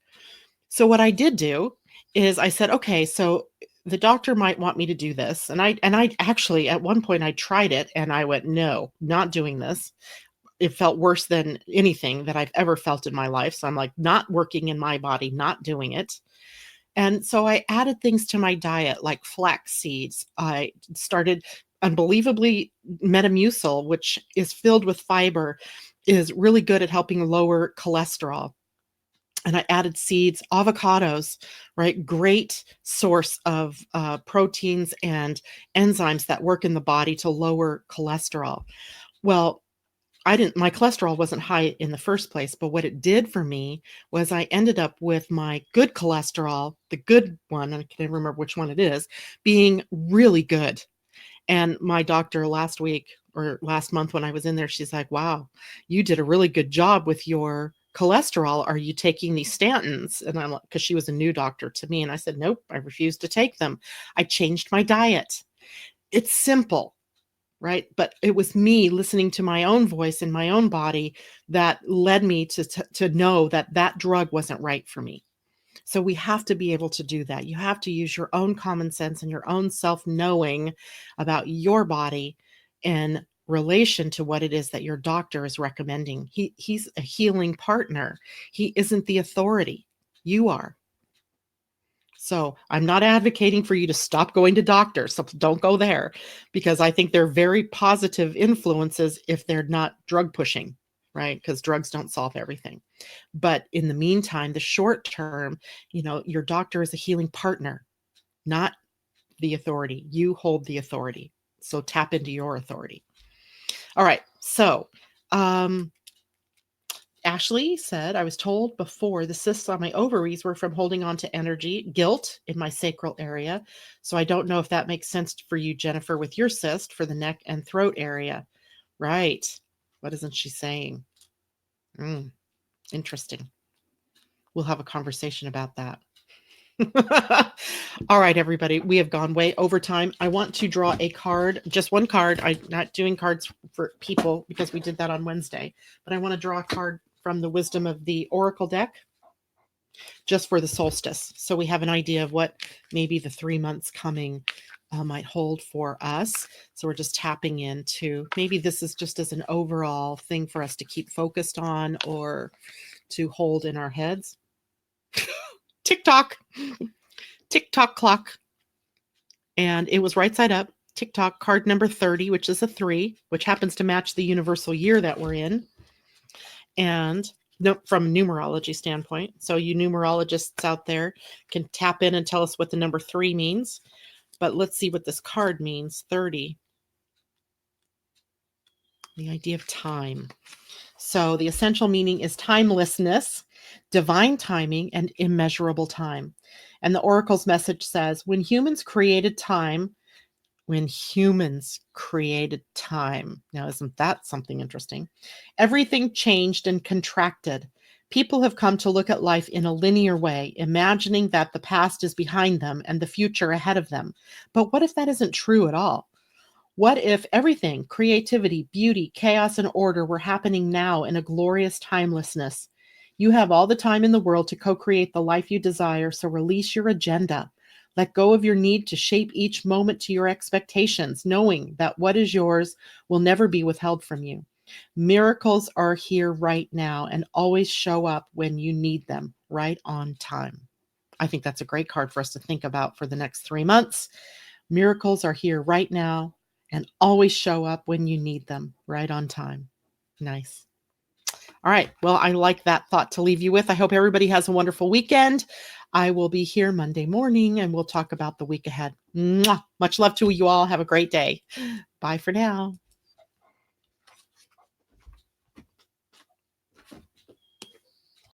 So what I did do is I said, okay, so the doctor might want me to do this. And I actually, at one point I tried it and I went, no, not doing this. It felt worse than anything that I've ever felt in my life. So I'm like, not working in my body, not doing it. And so I added things to my diet like flax seeds. I started unbelievably Metamucil, which is filled with fiber, is really good at helping lower cholesterol. And I added seeds, avocados, right? Great source of proteins and enzymes that work in the body to lower cholesterol. Well, my cholesterol wasn't high in the first place, but what it did for me was I ended up with my good cholesterol, the good one, I can't remember which one it is, being really good. And my doctor last week or last month when I was in there, she's like, wow, you did a really good job with your cholesterol. Are you taking these statins? And I'm like, because she was a new doctor to me. And I said, nope, I refuse to take them. I changed my diet. It's simple. Right. But it was me listening to my own voice in my own body that led me to know that drug wasn't right for me. So we have to be able to do that. You have to use your own common sense and your own self-knowing about your body in relation to what it is that your doctor is recommending. He's a healing partner. He isn't the authority. You are. So I'm not advocating for you to stop going to doctors. So don't go there, because I think they're very positive influences if they're not drug pushing, right? Because drugs don't solve everything. But in the meantime, the short term, your doctor is a healing partner, not the authority. You hold the authority. So tap into your authority. All right. So, Ashley said, I was told before the cysts on my ovaries were from holding on to energy, guilt in my sacral area. So I don't know if that makes sense for you, Jennifer, with your cyst for the neck and throat area. Right. What isn't she saying? Interesting. We'll have a conversation about that. All right, everybody. We have gone way over time. I want to draw a card, just one card. I'm not doing cards for people because we did that on Wednesday, but I want to draw a card from the wisdom of the Oracle deck just for the solstice. So we have an idea of what maybe the 3 months coming might hold for us. So we're just tapping into maybe this is just as an overall thing for us to keep focused on or to hold in our heads. TikTok clock. And it was right side up. TikTok card number 30, which is a 3, which happens to match the universal year that we're in. And from a numerology standpoint. So you numerologists out there can tap in and tell us what the number 3 means. But let's see what this card means. 30. The idea of time. So the essential meaning is timelessness, divine timing, and immeasurable time. And the Oracle's message says, when humans created time. Now, isn't that something interesting? Everything changed and contracted. People have come to look at life in a linear way, imagining that the past is behind them and the future ahead of them. But what if that isn't true at all? What if everything, creativity, beauty, chaos, and order were happening now in a glorious timelessness? You have all the time in the world to co-create the life you desire, so release your agenda. Let go of your need to shape each moment to your expectations, knowing that what is yours will never be withheld from you. Miracles are here right now and always show up when you need them, right on time. I think that's a great card for us to think about for the next 3 months. Miracles are here right now and always show up when you need them, right on time. Nice. All right. Well, I like that thought to leave you with. I hope everybody has a wonderful weekend. I will be here Monday morning and we'll talk about the week ahead. Mwah! Much love to you all. Have a great day. Bye for now.